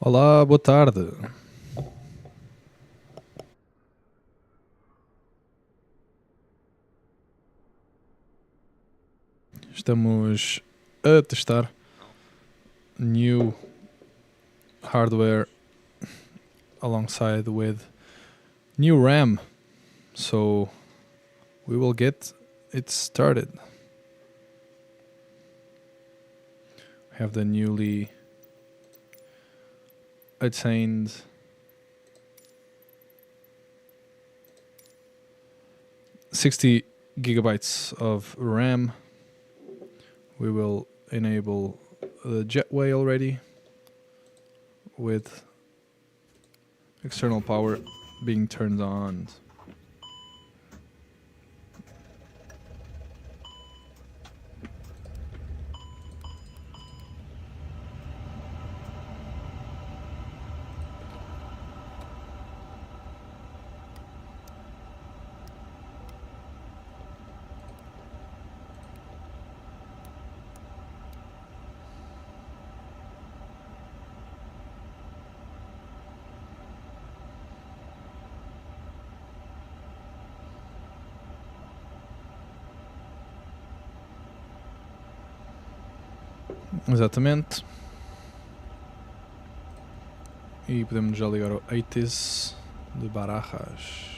Olá, boa tarde. Estamos a testar new hardware alongside with new RAM. So we will get it started. We have the newly attained $60 gigabytes of RAM. We will enable the jetway already with external power being turned on. Exatamente. E podemos já ligar o ATC de Barajas.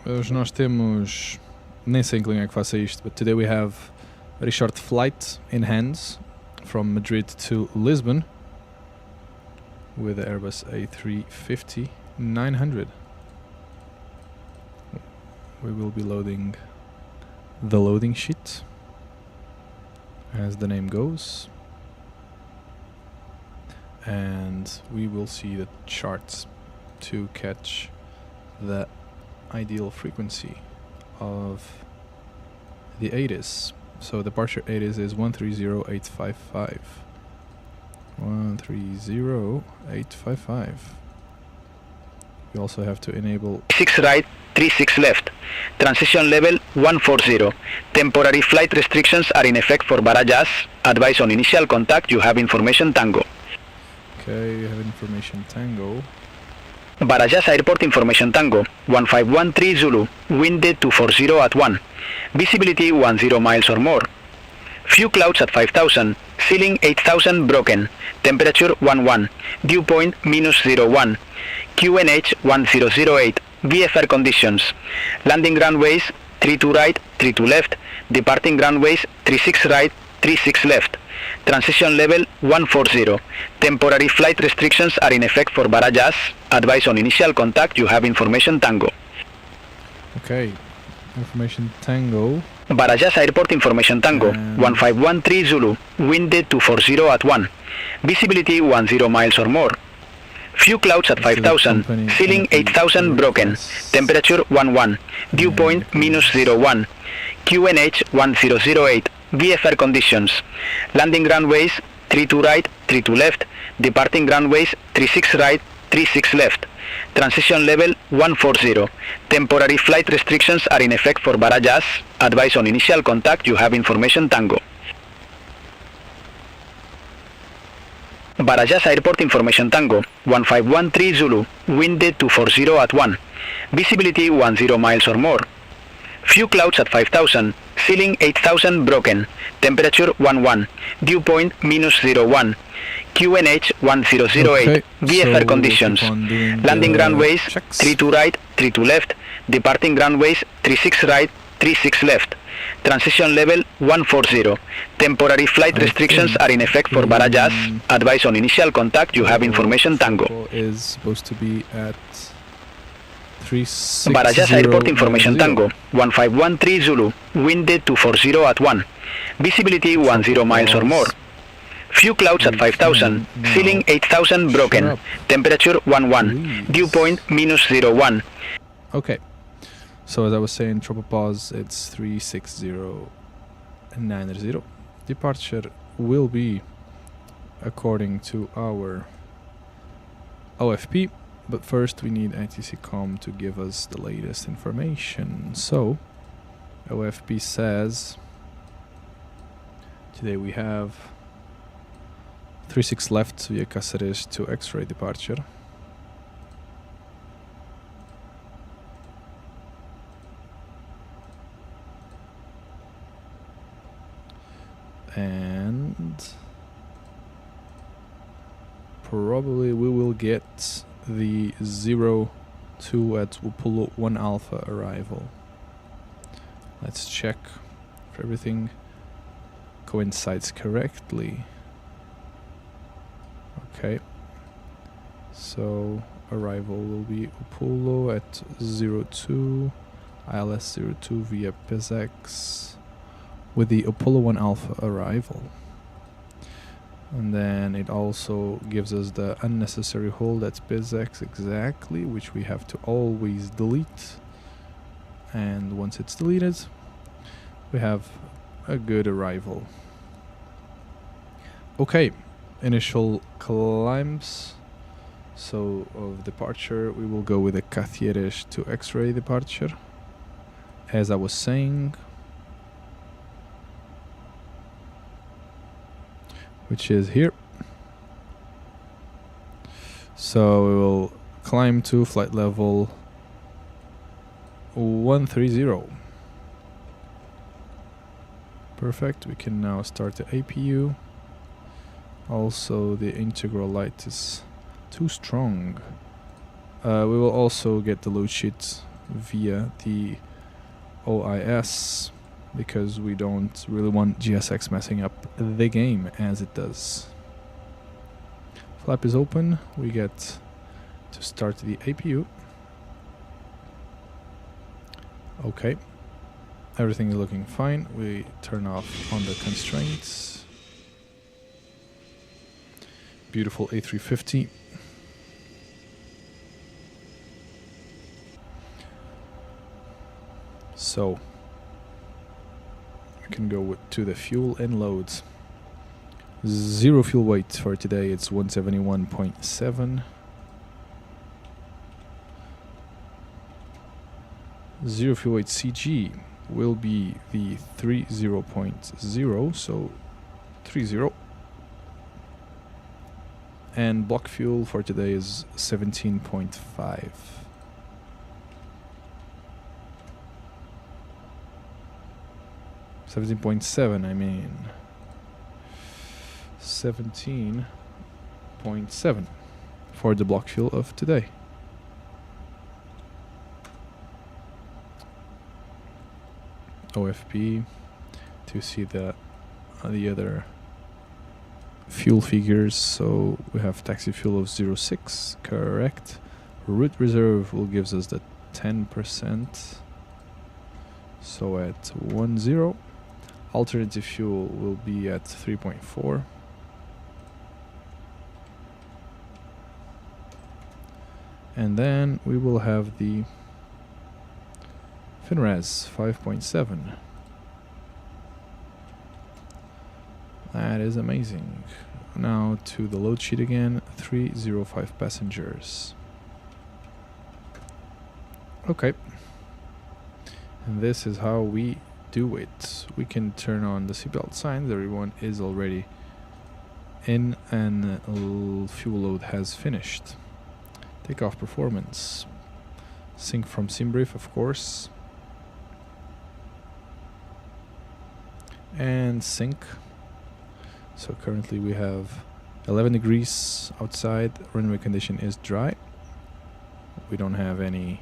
Hoje nós temos, nem sei em que linha é que faça isto, but today we have a very short flight in hands from Madrid to Lisbon with the Airbus A350-900. We will be loading the loading sheet as the name goes, and we will see the charts to catch the ideal frequency of the ATC. So departure ATC is 130855. 130855. We also have to enable 6 right, 36 left. Transition level 140. Temporary flight restrictions are in effect for Barajas. Advice on initial contact. You have information Tango. Okay, you have information Tango. Barajas Airport information Tango. 1513 Zulu. Wind 240 at 1. Visibility 10 miles or more. Few clouds at 5000. Ceiling 8000 broken. Temperature 11. Dew point -01. QNH 1008. VFR conditions. Landing runways 32 right, 32 left. Departing runways 36 right, 36 left. Transition level 140. Temporary flight restrictions are in effect for Barajas. Advice on initial contact. You have information Tango. Okay, information Tango. Barajas Airport information Tango. 1513 Zulu. Wind 240 at 1. Visibility 10 miles or more. Few clouds at 5000. Ceiling 8000 broken. Temperature 11. Dew point -01. QNH 1008. VFR conditions. Landing runways 32 right, 32 left. Departing runways 36 right, 36 left. Transition level 140. Temporary flight restrictions are in effect for Barajas. Advice on initial contact. You have information Tango. Barajas Airport information Tango. 1513 Zulu. Wind 240 at 1. Visibility 10 miles or more. Few clouds at 5000. Ceiling 8000 broken. Temperature 11. Dew point -01. QNH 1008. Okay, VFR so conditions. we'll keep on doing Landing the runways checks. 32 right, 32 left. Departing runways 36 right, 36 left. Transition level 140. Temporary flight restrictions are in effect for Barajas. Advice on initial contact. You have information Tango. Is supposed to be at 360. Barajas Airport information Tango. 1513 Zulu. Wind 240 at 1. Visibility 10 miles or more. Few clouds at 5000, ceiling 8000 broken, temperature 11, dew point -01. Okay, so as I was saying, tropopause, it's 36090. Departure will be according to our OFP, but first we need ATC com to give us the latest information. So OFP says today we have 36 left via Cáceres to X-ray departure. And probably we will get the 02 at Upolu 1 Alpha arrival. Let's check if everything coincides correctly. Okay, so arrival will be Upolu at 02, ILS 02 via PSX with the Apollo 1 Alpha arrival. And then it also gives us the unnecessary hold at PSX exactly, which we have to always delete. And once it's deleted, we have a good arrival. Okay, initial climbs. So of departure, we will go with a Cáceres to X-ray departure. As I was saying, which is here. So we will climb to flight level 130. Perfect. We can now start the APU. Also, the integral light is too strong. We will also get the load sheet via the OIS, because we don't really want GSX messing up the game as it does. Flap is open. We get to start the APU. Okay, everything is looking fine. We turn off on the constraints. Beautiful A350. So can go to the fuel and loads. Zero fuel weight for today, it's 171.7. Zero fuel weight CG will be the 30.0, so 30. And block fuel for today is 17.5. 17.7, I mean 17.7 for the block fuel of today. OFP to see the other fuel figures. So we have taxi fuel of 06, correct. Route reserve will gives us the 10%. So at 10. Alternative fuel will be at 3.4. And then we will have the FinRes 5.7. That is amazing. Now to the load sheet again, 305 passengers. Okay. And this is how we do it. We can turn on the seatbelt signs. Everyone is already in and fuel load has finished. Takeoff performance. Sync from SimBrief, of course. And sync. So currently we have 11 degrees outside. Runway condition is dry. We don't have any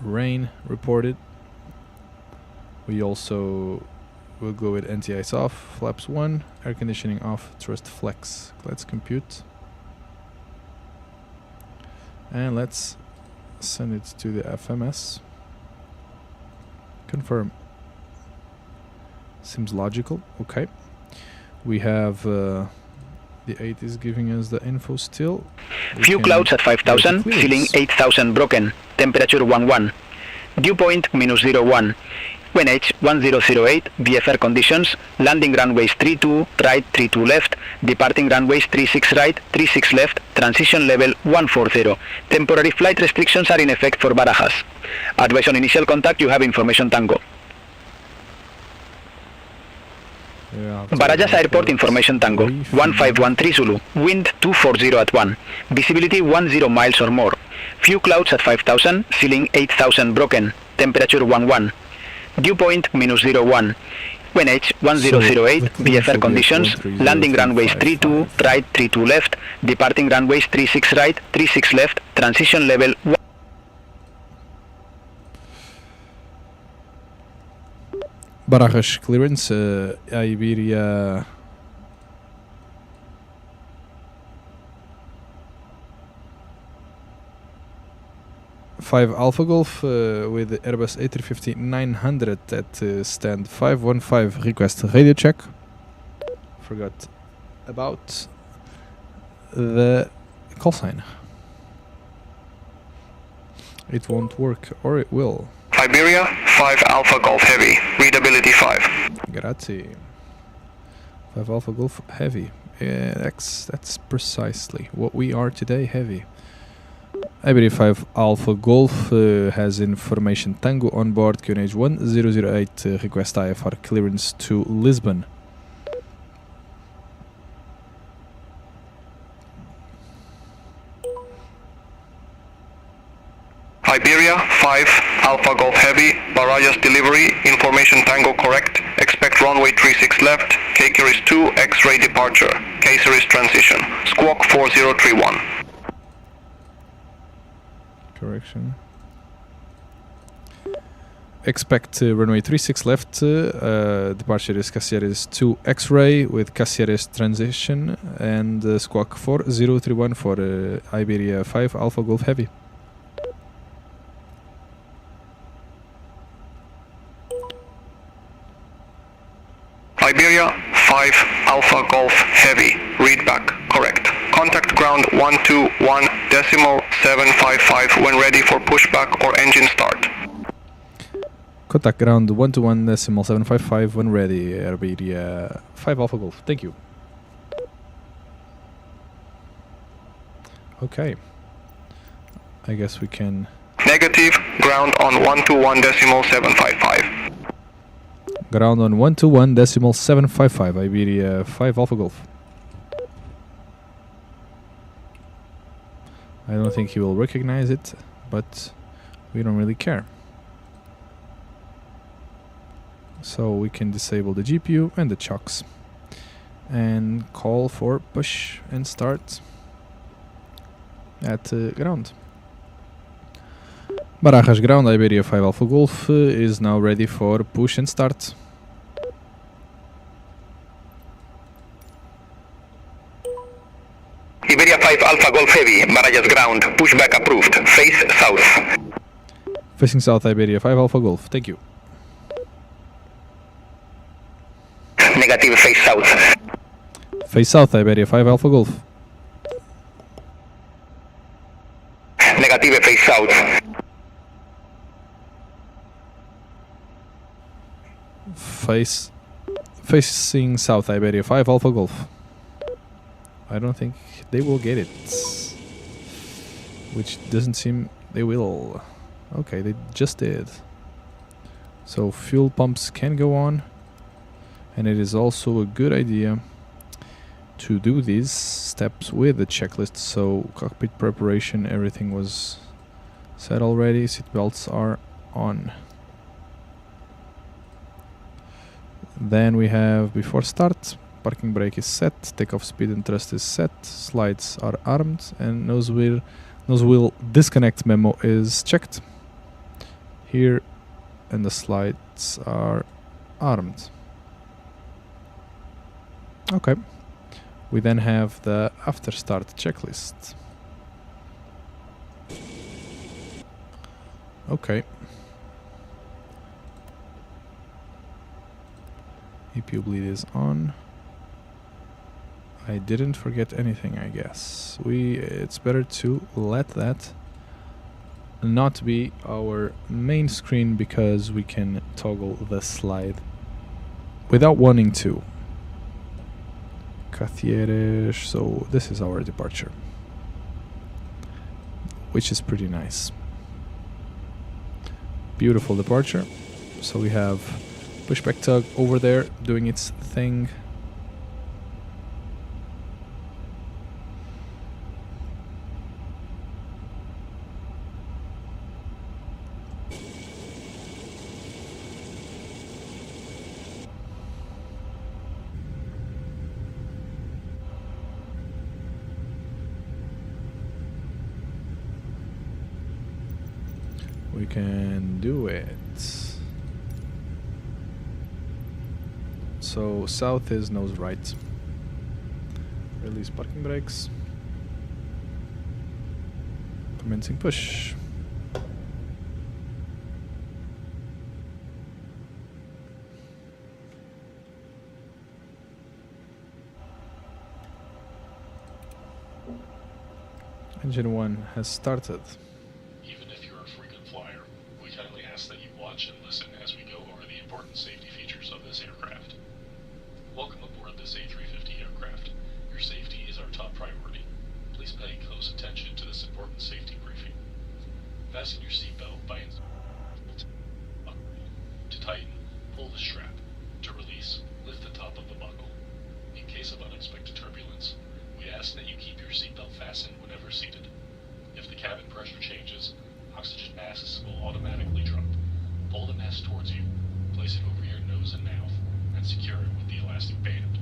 rain reported. We also will go with anti-ice off, flaps 1, air conditioning off, thrust flex. Let's compute. And let's send it to the FMS. Confirm. Seems logical. Okay. We have the 8 is giving us the info still. Few clouds at 5,000, ceiling 8,000 broken, temperature 11. Dew point -01. WNH 1008, VFR conditions, landing runways 32 right, 32 left, departing runways 36 right, 36 left, transition level 140. Temporary flight restrictions are in effect for Barajas. Advise on initial contact, you have information Tango. Barajas Airport information Tango, 1513 Zulu, wind 240 at 1, visibility 10 miles or more. Few clouds at 5,000, ceiling 8,000 broken, temperature 11. Dew point -01. WNH 1008, VFR conditions, landing runways 32 right, 32 left, departing runways 36 right, 36 left, transition level 1. Barajas clearance, IBERIA 5 Alpha Golf with the Airbus A350-900 at stand 515. Request radio check. Forgot about the call sign. It won't work, or it will. Iberia 5 Alpha Golf Heavy, readability 5. Grazie. 5 Alpha Golf Heavy. Yeah, that's precisely what we are today, heavy. IBERIA 5 Alpha Golf has information Tango on board, QNH 1008, request IFR clearance to Lisbon. Iberia 5 Alpha Golf Heavy, Barajas delivery, information Tango correct, expect runway 36 left, K-Series 2 X-ray departure, K-Series transition, squawk 4031. Correction. Expect runway 36 left, departure is K-Series 2 X-ray with K-Series transition, and squawk 4031 for Iberia 5 Alpha Golf Heavy. Iberia 5 Alpha Golf Heavy, read back, correct. Contact ground 121.755 when ready for pushback or engine start. Contact ground 121.755 when ready, Iberia 5 Alpha Golf. Thank you. Okay. I guess we can... Negative, ground on 121.755. Ground on 121.755, Iberia 5 Alpha Golf. I don't think he will recognize it, but we don't really care. So we can disable the GPU and the chocks and call for push and start at ground. Barajas ground, Iberia 5 Alpha Golf is now ready for push and start. Iberia 5 Alpha Golf Heavy, Barajas ground, pushback approved, face south. Facing south, Iberia 5 Alpha Golf. Thank you. Negative, face south. Face south, Iberia 5 Alpha Golf. Negative, face south. Facing south, Iberia 5 Alpha Golf. I don't think they will get it, which doesn't seem they will. Okay, they just did. So fuel pumps can go on, and it is also a good idea to do these steps with the checklist. So cockpit preparation, everything was set already, seatbelts are on. Then we have before start, parking brake is set, takeoff speed and thrust is set, slides are armed, and nose wheel disconnect memo is checked. Here, and the slides are armed. Okay. We then have the after start checklist. Okay. EPU bleed is on. I didn't forget anything, I guess. It's better to let that not be our main screen because we can toggle the slide without wanting to. Cacieres, so this is our departure, which is pretty nice. Beautiful departure. So we have pushback tug over there doing its thing. We can do it. So south is nose right. Release parking brakes. Commencing push. Engine 1 has started. Even if you're a frequent flyer, we kindly ask that you watch and listen as we go over the important safety features of this aircraft. Welcome aboard this A350 aircraft. Your safety is our top priority. Please pay close attention to this important safety briefing. Fasten your seatbelt by to tighten, pull the strap. To release, lift the top of the buckle. In case of unexpected turbulence, we ask that you keep your seatbelt fastened whenever seated. If the cabin pressure changes, oxygen masks will automatically drop. Pull the mask towards you, place it over your nose and mouth, and secure it with the elastic band.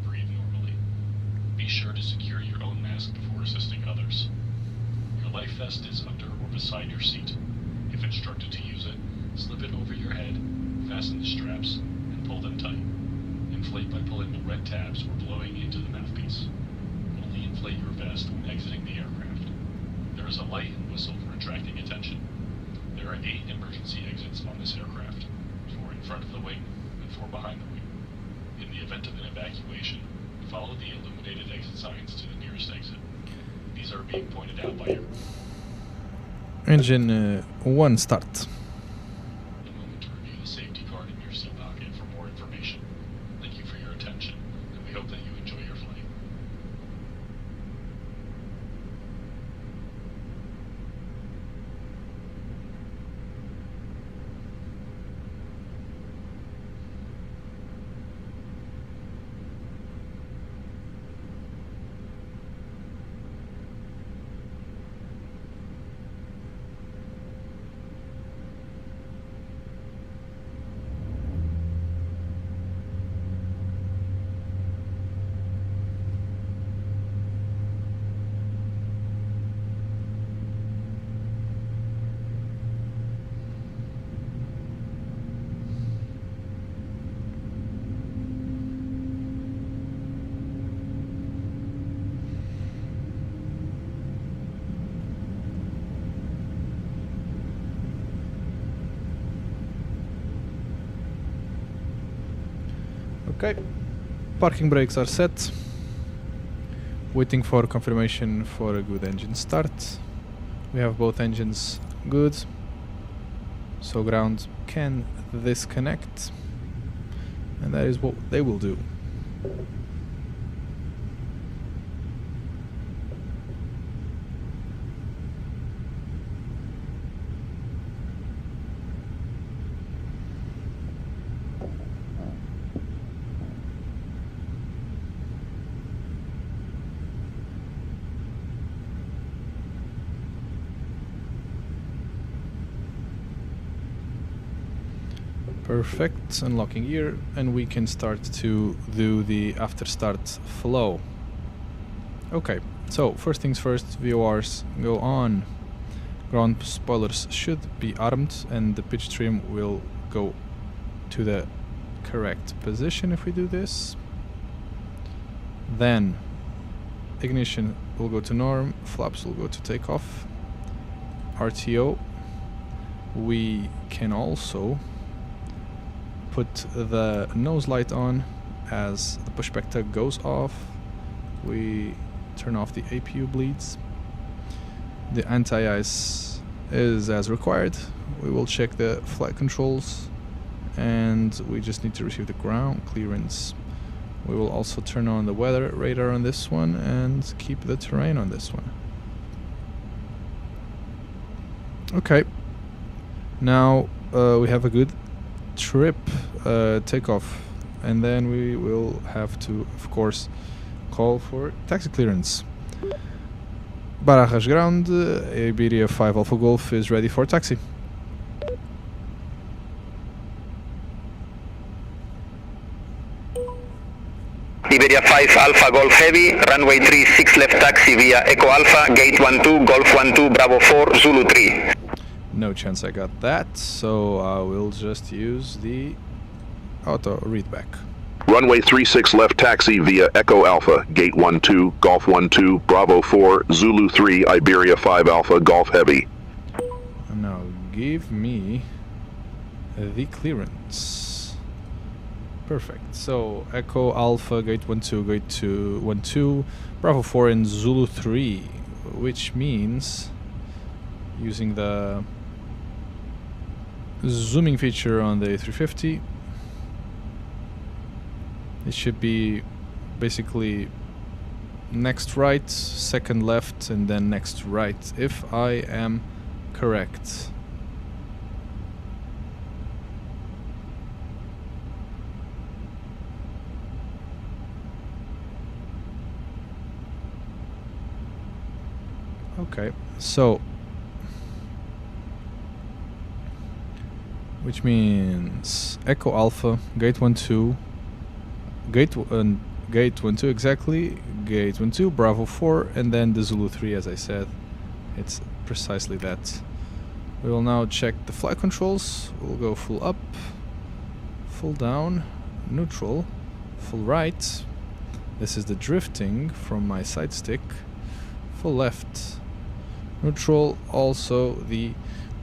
Breathe normally. Be sure to secure your own mask before assisting others. Your life vest is under or beside your seat. If instructed to use it, slip it over your head, fasten the straps, and pull them tight. Inflate by pulling the red tabs or blowing into the mouthpiece. Only inflate your vest when exiting the aircraft. There is a light and whistle for attracting attention. There are 8 emergency exits on this aircraft, 4 in front of the wing and 4 behind the wing. In the event of an evacuation, follow the illuminated exit signs to the nearest exit. These are being pointed out by your... Engine 1 start. A moment to review the safety card in your seat pocket for more information. Thank you for your attention, and we hope that you enjoy your flight. Okay, parking brakes are set. Waiting for confirmation for a good engine start. We have both engines good, so ground can disconnect, and that is what they will do. Perfect, unlocking gear, and we can start to do the after start flow. Okay, so first things first, VORs go on. Ground spoilers should be armed, and the pitch trim will go to the correct position if we do this. Then ignition will go to norm, flaps will go to takeoff. RTO, we can also put the nose light on as the pushback tug goes off, we turn off the APU bleeds. The anti-ice is as required. We will check the flight controls, and we just need to receive the ground clearance. We will also turn on the weather radar on this one and keep the terrain on this one. Okay, now we have a good trip takeoff, and then we will have to, of course, call for taxi clearance. Barajas ground, Iberia 5 Alpha Golf is ready for taxi. Iberia 5 Alpha Golf Heavy, runway 36 left taxi via Echo Alpha, gate 12, Golf 12, Bravo 4, Zulu 3. No chance I got that, so I will just use the auto readback. Runway 36 left taxi via Echo Alpha, gate 12, Golf 12, Bravo 4, Zulu 3, Iberia 5 Alpha Golf Heavy. And now give me the clearance. Perfect. So Echo Alpha, gate 12, gate 12, Bravo 4 and Zulu 3, which means using the zooming feature on the A350, it should be basically next right, second left, and then next right, if I am correct. Okay, so which means Echo Alpha, gate 12, gate 12 exactly, gate 12, Bravo 4, and then the Zulu 3, as I said. It's precisely that. We will now check the flight controls. We'll go full up, full down, neutral, full right. This is the drifting from my side stick. Full left, neutral, also the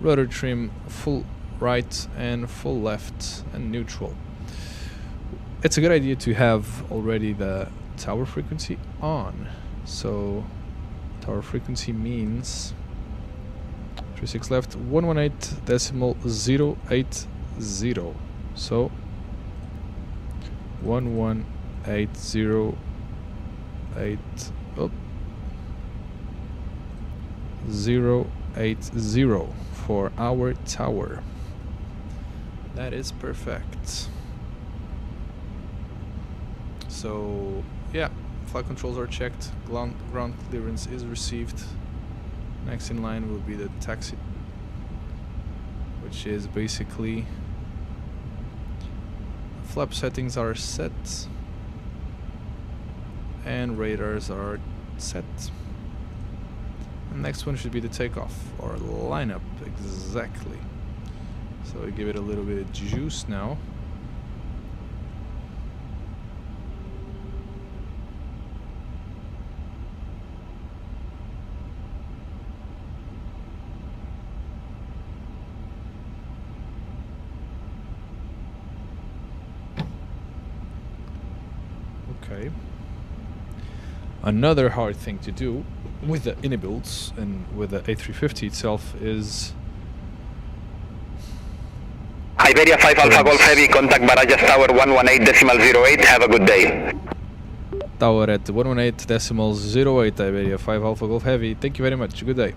rudder trim, full right and full left and neutral. It's a good idea to have already the tower frequency on. So tower frequency means 36 left 118.080. So 118.080 for our tower. That is perfect. So yeah, flight controls are checked, ground clearance is received. Next in line will be the taxi, which is basically flap settings are set and radars are set. The next one should be the takeoff or lineup, exactly. So we give it a little bit of juice now. Okay. Another hard thing to do with the inbuilds and with the A350 itself is Iberia 5 Alpha Golf Heavy, contact Barajas Tower 118.08. Have a good day. Tower at 118.08, Iberia 5 Alpha Golf Heavy. Thank you very much. Good day.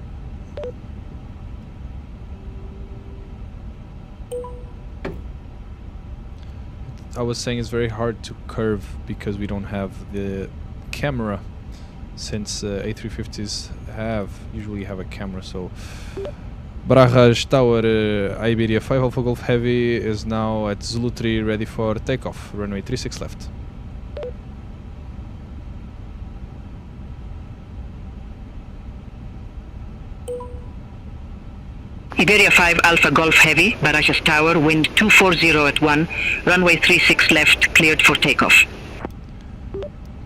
I was saying it's very hard to curve because we don't have the camera, since A350s usually have a camera. So Barajas Tower, Iberia 5 Alpha Golf Heavy is now at Zulu 3 ready for takeoff, runway 36 left. Iberia 5 Alpha Golf Heavy, Barajas Tower, wind 240 at 1, runway 36 left, cleared for takeoff.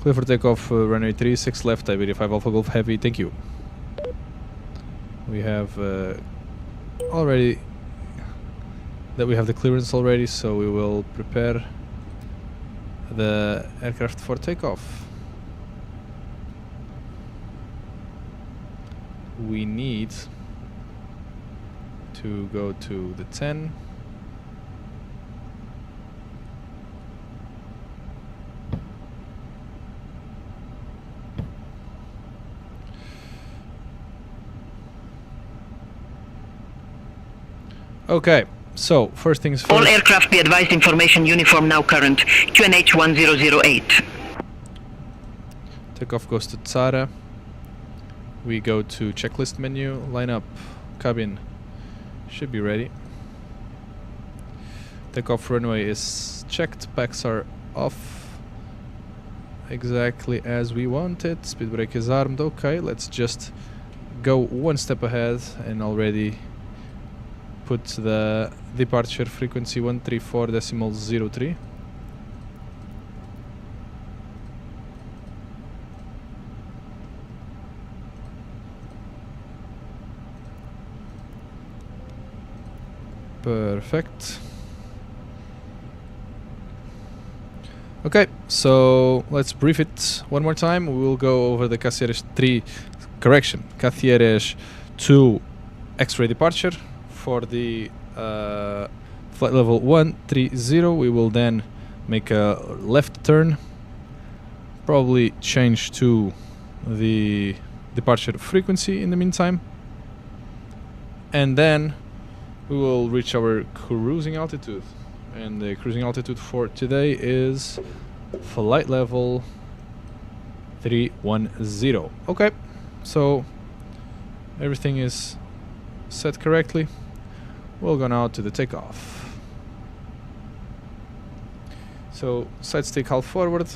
Clear for takeoff, runway 36 left, Iberia 5 Alpha Golf Heavy, thank you. We have already the clearance already, so we will prepare the aircraft for takeoff. we need to go to the 10. Okay, so first things first. All aircraft be advised information uniform now current. QNH 1008. Takeoff goes to Tsara. We go to checklist menu, line up, cabin should be ready. Takeoff runway is checked, packs are off exactly as we wanted. Speed brake is armed. Okay, let's just go one step ahead and already put the departure frequency 134.03. Perfect. Okay, so let's brief it one more time. We will go over the Cacieres 2 X-ray departure for the flight level 130. We will then make a left turn, probably change to the departure frequency in the meantime, and then we will reach our cruising altitude. And the cruising altitude for today is flight level 310. Okay, so everything is set correctly. We'll go now to the takeoff. So side stick half forward,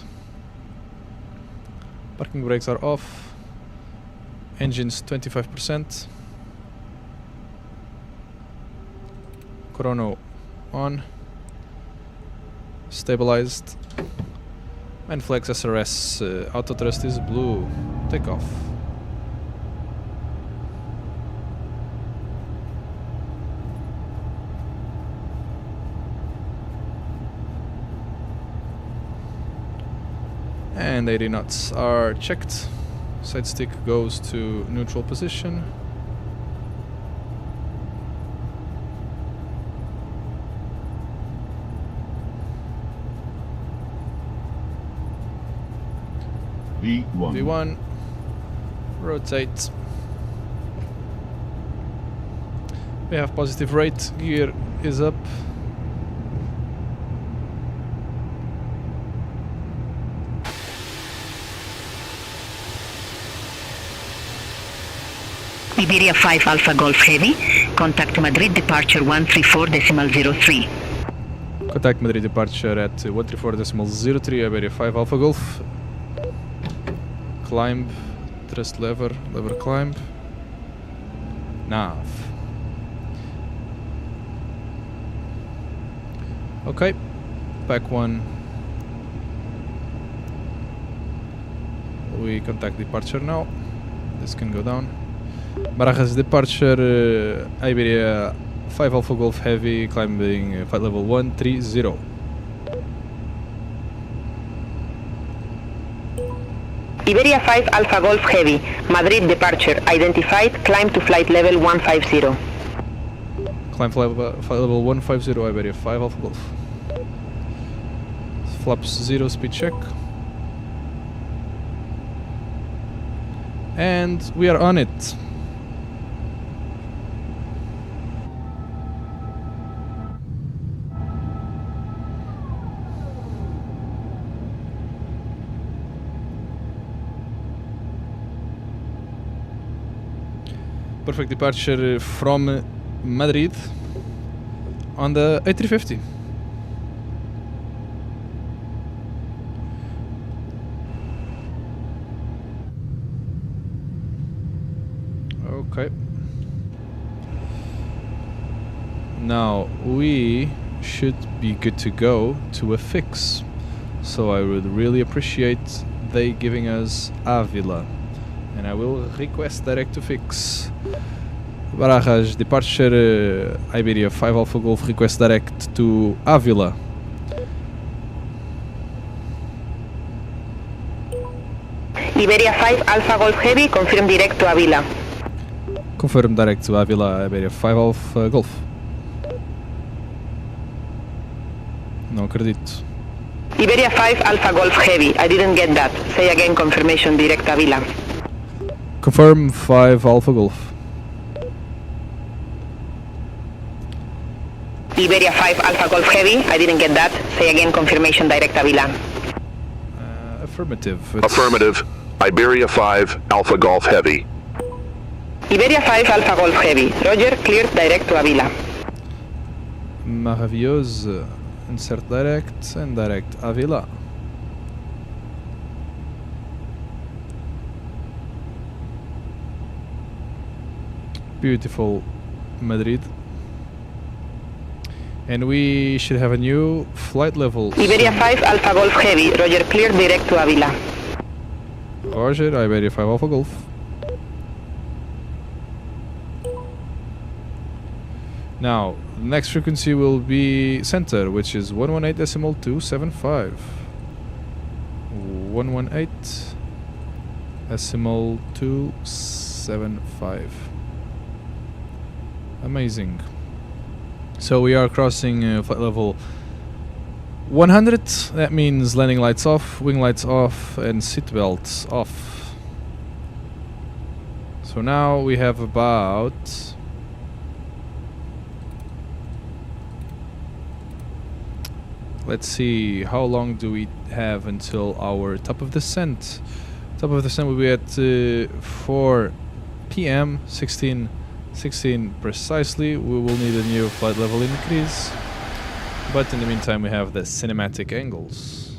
parking brakes are off, engines 25%, chrono on, stabilized, and flex SRS auto thrust is blue. Takeoff. And 80 knots are checked. Side stick goes to neutral position. V1. Rotate. We have positive rate. Gear is up. Iberia 5 Alpha Golf Heavy. Contact Madrid departure 134.03. Contact Madrid departure at 134.03. Iberia 5 Alpha Golf. Climb, thrust lever climb, nav. Okay, pack 1. We contact departure now. This can go down. Barajas departure, Iberia 5 Alpha Golf Heavy, climbing flight level 130. Iberia 5 Alpha Golf Heavy. Madrid departure identified. Climb to flight level 150. Climb flight level 150, Iberia 5 Alpha Golf. Flaps 0, speed check. And we are on it. Perfect departure from Madrid on the A350. Okay. Now we should be good to go to a fix. So I would really appreciate they giving us Avila. And I will request direct to fix. Barajas departure, Iberia 5 Alpha Golf request direct to Avila. Iberia 5 Alpha Golf Heavy, confirm direct to Avila. Confirm direct to Avila, Iberia 5 Alpha Golf. Não acredito. Iberia 5 Alpha Golf Heavy. I didn't get that. Say again confirmation direct Avila. Confirm 5 Alpha Golf. Iberia 5 Alpha Golf Heavy. I didn't get that. Say again confirmation direct Avila. Affirmative. Affirmative. Iberia 5 Alpha Golf Heavy. Iberia 5 Alpha Golf Heavy. Roger, cleared direct to Avila. Maravilhoso. Insert direct and direct Avila. Beautiful Madrid. And we should have a new flight level. Iberia 5 Alpha Golf Heavy. Roger, cleared direct to Avila. Roger, Iberia 5 Alpha Golf. Now, the next frequency will be center, which is 118.275. 118.275. Amazing. So we are crossing flight level 100. That means landing lights off, wing lights off, and seat belts off. So now we have about... Let's see, how long do we have until our top of descent? Top of descent will be at 4 p.m. 16 precisely. We will need a new flight level increase, but in the meantime we have the cinematic angles.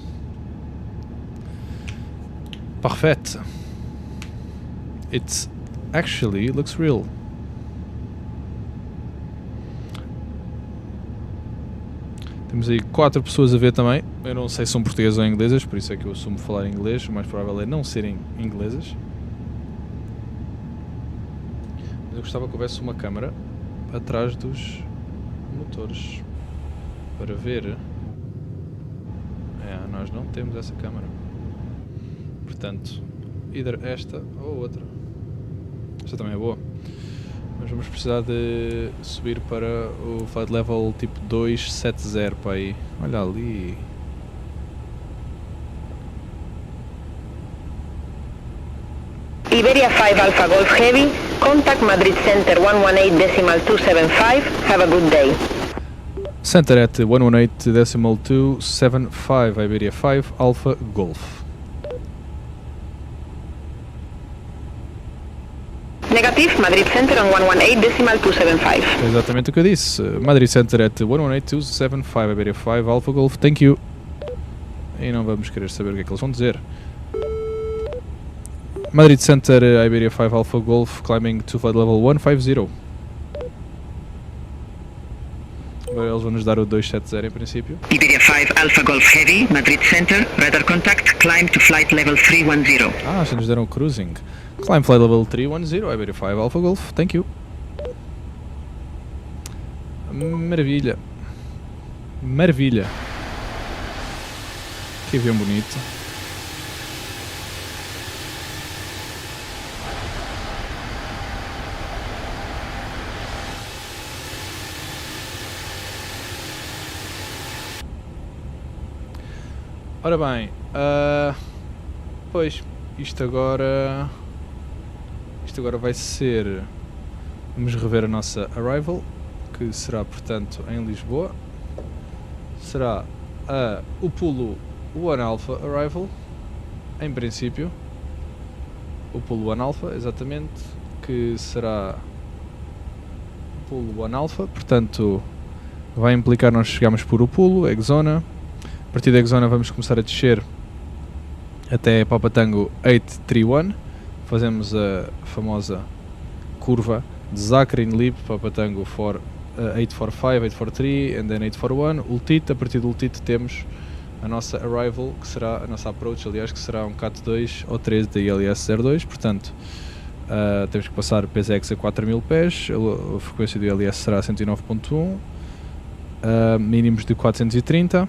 Parfait. It actually looks real. Temos aí 4 pessoas a ver também. Eu não sei se são portuguesas ou inglesas, por isso é que eu assumo falar inglês. O mais provável é não serem inglesas. Mas eu gostava que houvesse uma câmara atrás dos motores para ver. Nós não temos essa câmara. Portanto, either esta ou outra. Esta também é boa. Mas vamos precisar de subir para o flight level tipo 270 para aí. Olha ali. Iberia 5 Alpha Golf Heavy. Contact Madrid Center 118.275. Have a good day. Center at 118.275, Iberia 5 Alpha Golf. Negative, Madrid Center on 118.275. É exatamente o que eu disse. Madrid Center at 118.275, Iberia 5 Alpha Golf. Thank you. E não vamos querer saber o que é que eles vão dizer. Madrid Center, Iberia 5 Alpha Golf, climbing to flight level 150. Agora eles vão nos dar o 270 em princípio. Iberia 5 Alpha Golf Heavy, Madrid Center, radar contact, climb to flight level 310. Já nos deram cruising. Climb flight level 310, Iberia 5 Alpha Golf, thank you. Maravilha. Maravilha. Que avião bonito. Ora bem, pois, isto agora vai ser, vamos rever a nossa arrival, que será portanto em Lisboa, será o pulo One Alpha Arrival, em princípio, o pulo One Alpha, exatamente, que será o pulo One Alpha, portanto vai implicar nós chegarmos por o pulo, Exona. A partir da Exona vamos começar a descer até Papa Tango 831, fazemos a famosa curva de Zakrin Lip, Papa Tango 845, 843 and then 841, Ultit. A partir do Ultit temos a nossa arrival, que será a nossa approach, aliás, que será um CAT2 ou 13 da ILS 02, portanto temos que passar PZX a 4000 pés, a frequência do ILS será 109.1, mínimos de 430,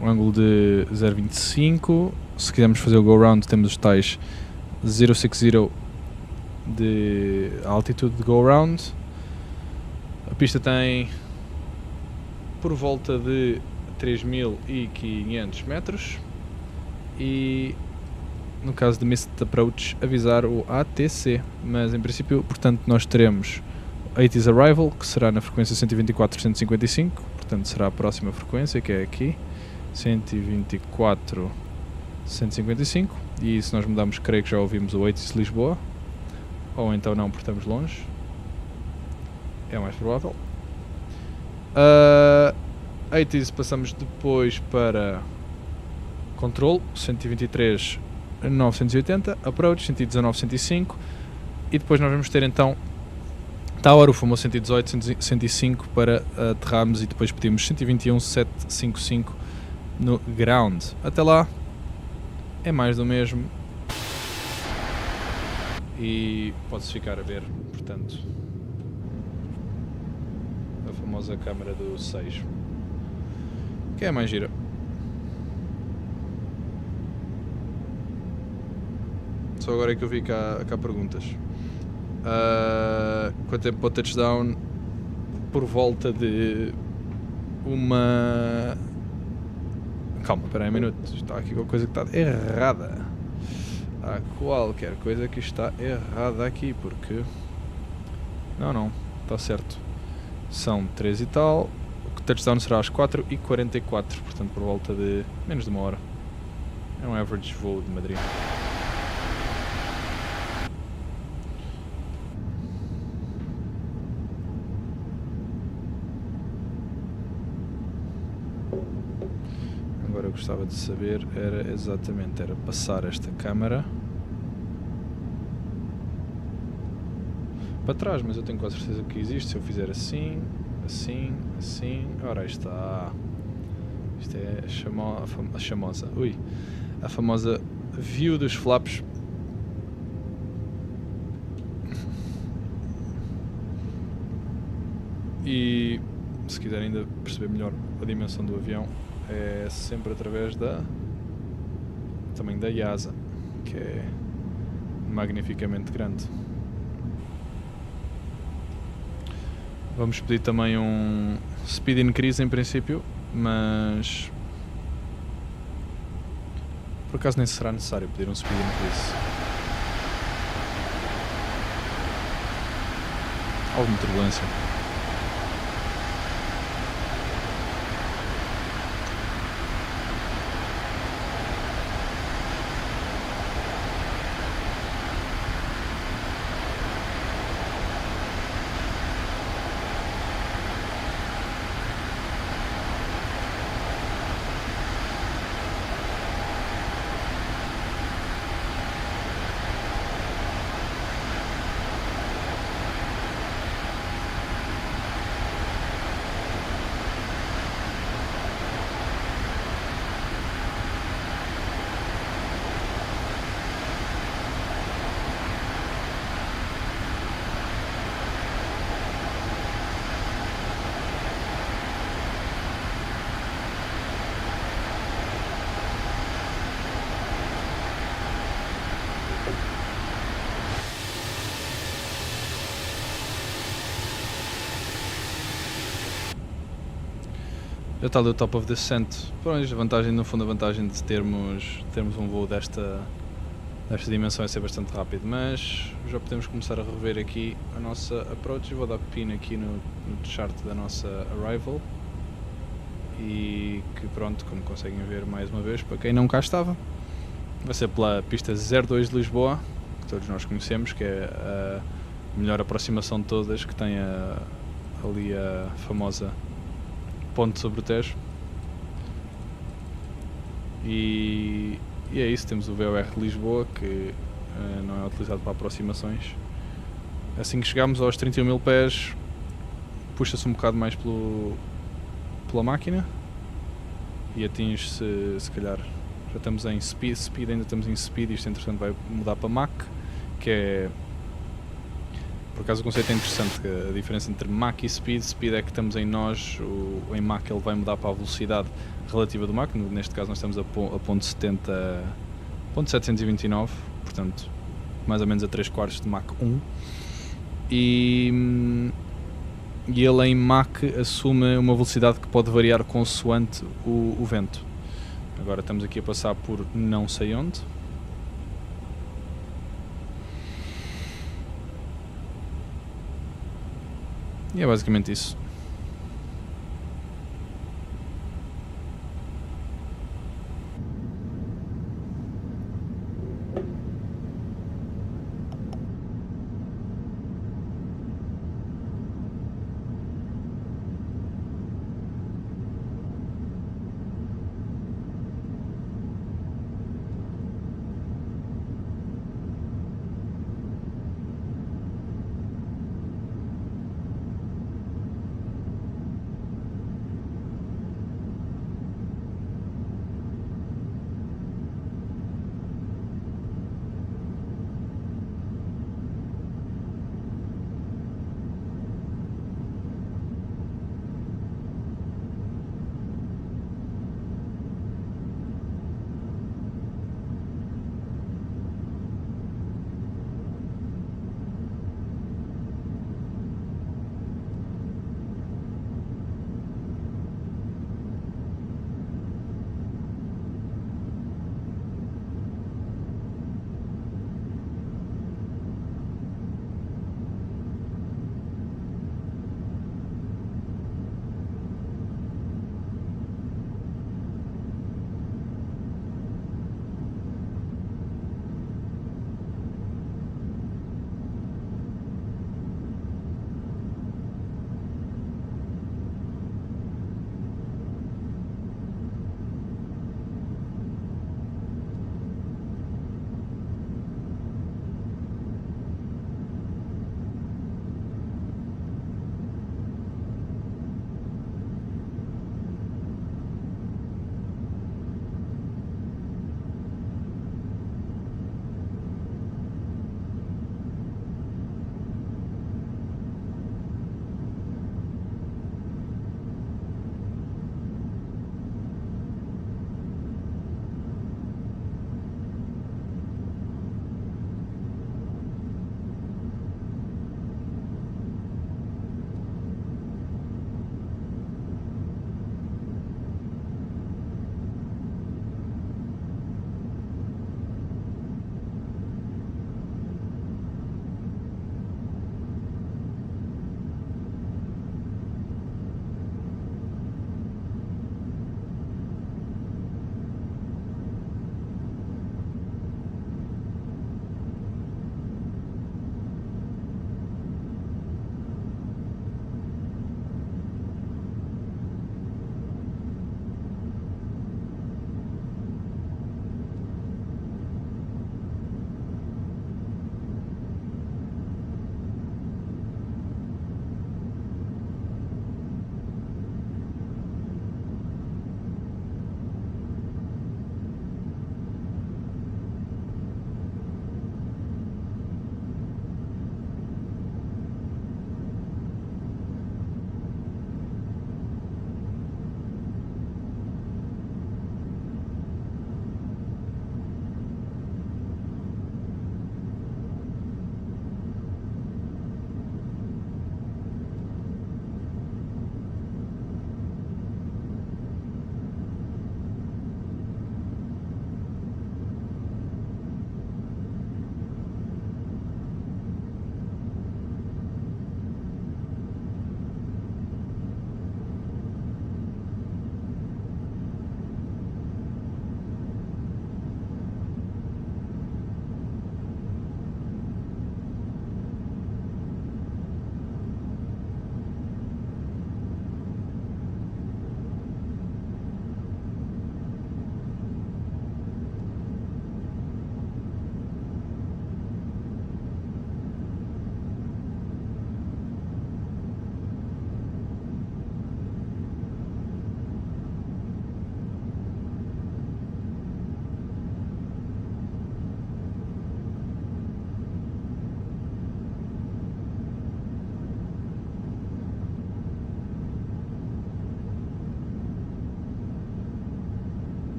um ângulo de 0.25, se quisermos fazer o go round temos os tais 060 de altitude de go around. A pista tem por volta de 3.500 metros e no caso de Missed Approach avisar o ATC, mas em princípio, portanto, nós teremos ATC Arrival, que será na frequência 124.155, portanto será a próxima frequência, que é aqui 124.155, e se nós mudarmos, creio que já ouvimos o ATC Lisboa, ou então não, porque estamos longe, é mais provável. ATC passamos depois para Control 123.980, Approach 119.105, e depois nós vamos ter então Tower, o famoso 118.105 para aterrarmos, e depois pedimos 121.755 no Ground. Até lá é mais do mesmo e pode-se ficar a ver, portanto, a famosa câmara do 6, que é a mais gira. Só agora é que eu vi cá perguntas. Quanto tempo para o touchdown? Por volta de uma... Calma, espera aí um minuto. Está aqui qualquer coisa que está errada. Há qualquer coisa que está errada aqui, porque... Não, está certo. São 3 e tal. O touchdown será às 4h44, portanto por volta de menos de uma hora. É um average voo de Madrid. Agora eu gostava de saber era passar esta câmara para trás, mas eu tenho quase certeza que existe. Se eu fizer assim, ora aí está. Isto é a famosa view dos flaps. E se quiser ainda perceber melhor a dimensão do avião, é sempre através do tamanho da asa, que é magnificamente grande. Vamos pedir também um speed increase em princípio, mas por acaso nem será necessário pedir um speed increase. Alguma turbulência. Já está ali o top of descent. Pronto, a vantagem, no fundo, a vantagem de termos um voo desta dimensão é ser bastante rápido, mas já podemos começar a rever aqui a nossa approach. Vou dar pin aqui no chart da nossa arrival e que, pronto, como conseguem ver mais uma vez, para quem não cá estava, vai ser pela pista 02 de Lisboa, que todos nós conhecemos, que é a melhor aproximação de todas, que tem ali a famosa ponte sobre o Tejo. E é isso, temos o VOR de Lisboa, que não é utilizado para aproximações. Assim que chegamos aos 31.000 pés, puxa-se um bocado mais pela máquina e atinge-se, se calhar, já estamos em speed, ainda estamos em speed. Isto entretanto vai mudar para Mach, que é, por acaso o conceito é interessante, a diferença entre Mach e speed é que estamos em nós, em Mach ele vai mudar para a velocidade relativa do Mach, neste caso nós estamos a ponto 729, portanto mais ou menos a 3/4 de Mach 1, e ele em Mach assume uma velocidade que pode variar consoante o vento. Agora estamos aqui a passar por não sei onde. E é basicamente isso.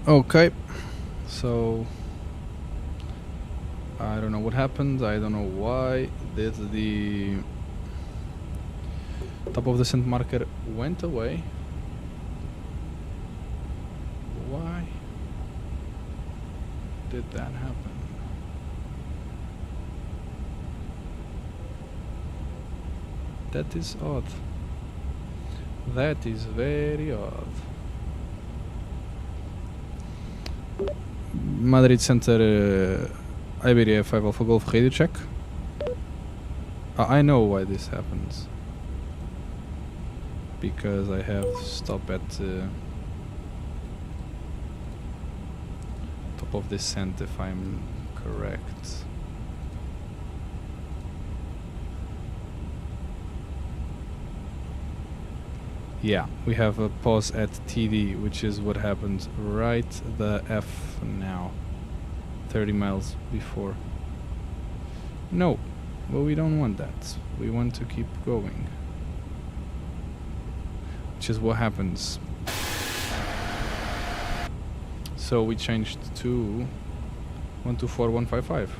Okay, so I don't know what happened. I don't know why did the top of the descent marker went away. Why did that happen? That is odd. That is very odd. Madrid Center, Iberia 5 Alpha Golf radio check. I know why this happens. Because I have stop at top of descent, if I'm correct. Yeah, we have a pause at TD, which is what happens right the F now, 30 miles before. No, but we don't want that. We want to keep going, which is what happens. So we changed to 124155.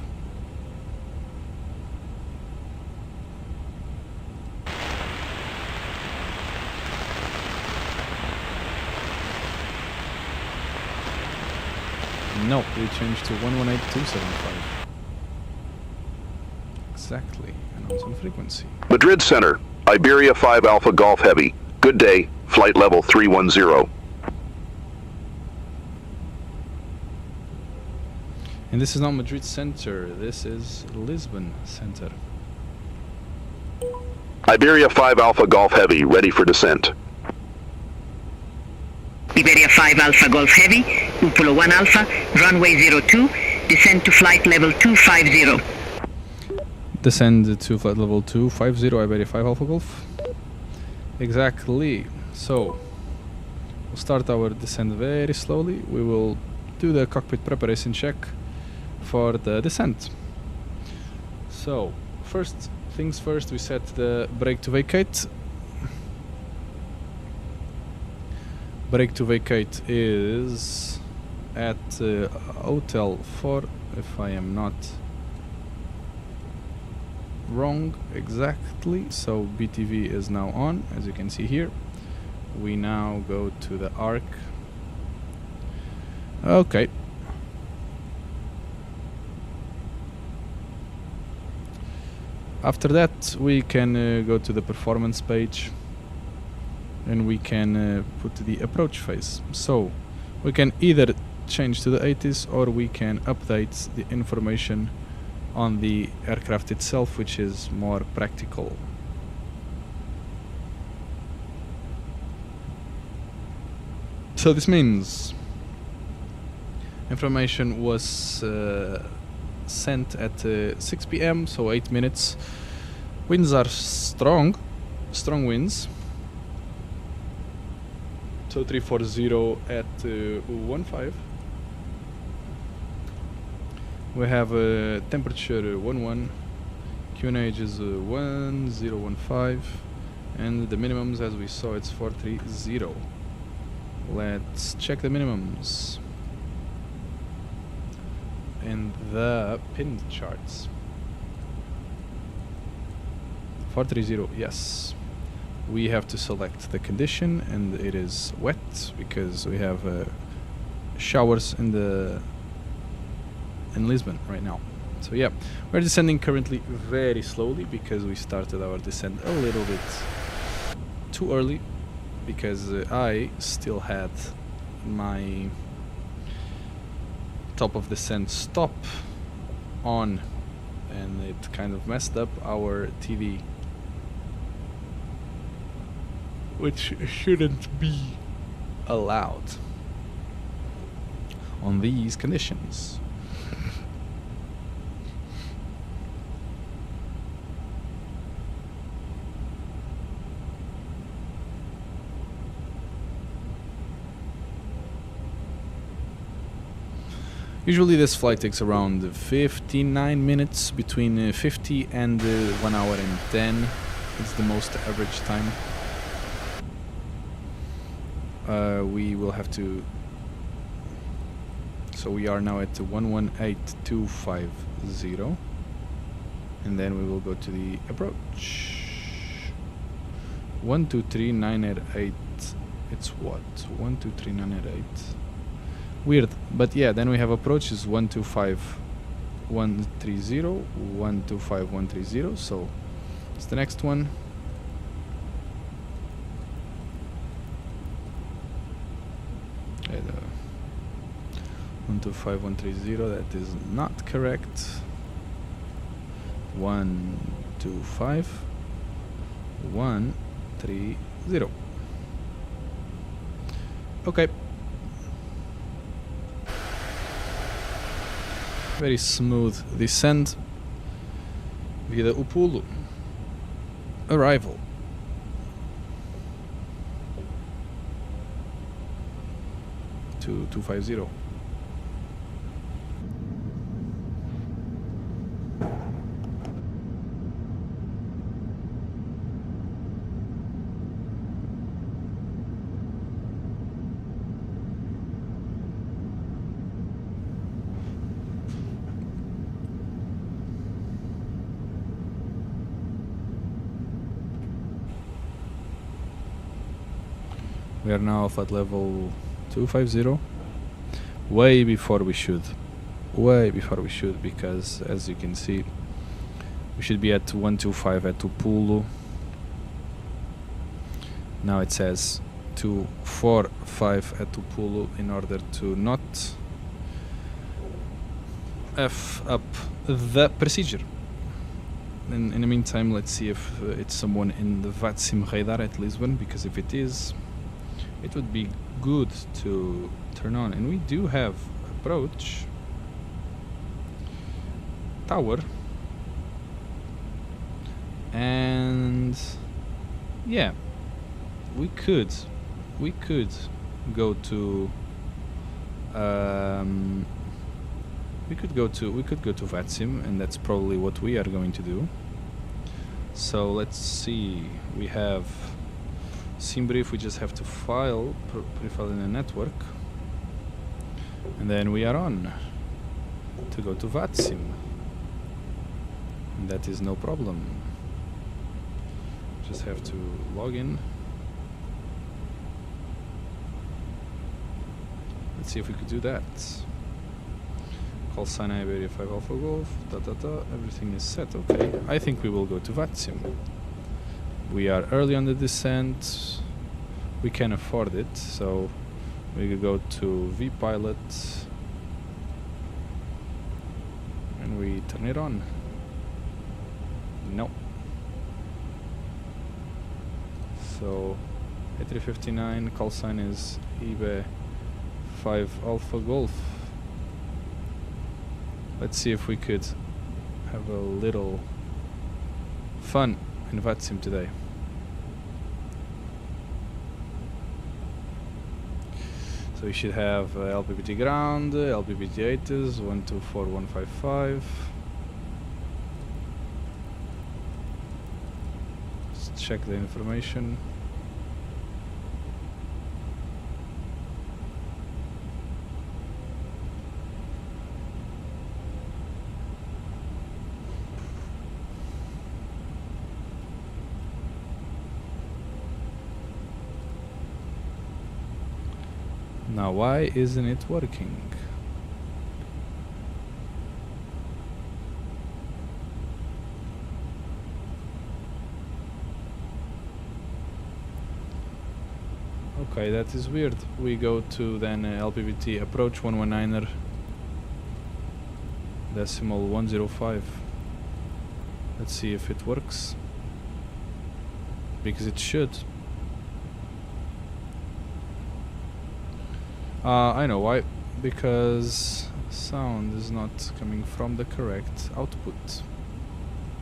No, we changed to 118275. Exactly, and on frequency. Madrid Center, Iberia 5 Alpha Golf Heavy. Good day, flight level 310. And this is not Madrid Center, this is Lisbon Center. Iberia 5 Alpha Golf Heavy, ready for descent. Iberia 5 Alpha Golf Heavy, Upolo 1 Alpha, runway 02, descend to flight level 250. Descend to flight level 250, Iberia 5 Alpha Golf. Exactly. So, we'll start our descent very slowly. We will do the cockpit preparation check for the descent. So, first things first, we set the brake to vacate. Brake to vacate is at Hotel 4, if I am not wrong exactly. So BTV is now on, as you can see here. We now go to the arc. Okay. After that, we can go to the performance page, and we can put the approach phase. So we can either change to the 80s, or we can update the information on the aircraft itself, which is more practical. So this means information was sent at 6 p.m, so 8 minutes. Winds are strong winds. So 340 at 15. We have a temperature 11, QNH is 1015, and the minimums, as we saw, it's 430. Let's check the minimums in the pinned charts. 430, yes. We have to select the condition, and it is wet because we have showers in Lisbon right now. So yeah, we're descending currently very slowly because we started our descent a little bit too early, because I still had my top of descent stop on, and it kind of messed up our TV, which shouldn't be allowed on these conditions. Usually this flight takes around 59 minutes, between 50 and 1 hour and 10. It's the most average time. We will have to So we are now at 118250, and then we will go to the approach. 123988. It's what? 123988. Weird, but yeah, then we have approaches 125130, 125130, so it's the next one. And 125130, that is not correct. 125130. Okay. Very smooth descent via o pulo. Arrival. To 250. We are now off at level 250, way before we should, because as you can see, we should be at 125 at Tupulo. Now it says 245 at Tupulo in order to not F up the procedure. In the meantime, let's see if it's someone in the VATSIM radar at Lisbon, because if it is, it would be good to turn on. And we do have approach tower, and yeah, we could go to VATSIM, and that's probably what we are going to do. So let's see, we have SimBrief, we just have to pre-file in a network, and then we are on to go to VATSIM, and that is no problem. Just have to log in. Let's see if we could do that. Call sign IBERIA 5 Alpha Golf, everything is set. Okay, I think we will go to VATSIM. We are early on the descent, we can afford it, so we could go to vPilot and we turn it on. No. So A359, call sign is IBE 5 Alpha Golf. Let's see if we could have a little fun in VATSIM today. So we should have LPPT ground, LPPT 8s, 124155. Let's check the information. Now, why isn't it working? Okay, that is weird. We go to then LPPT approach 119er decimal 105. Let's see if it works, because it should. I know why, because sound is not coming from the correct output.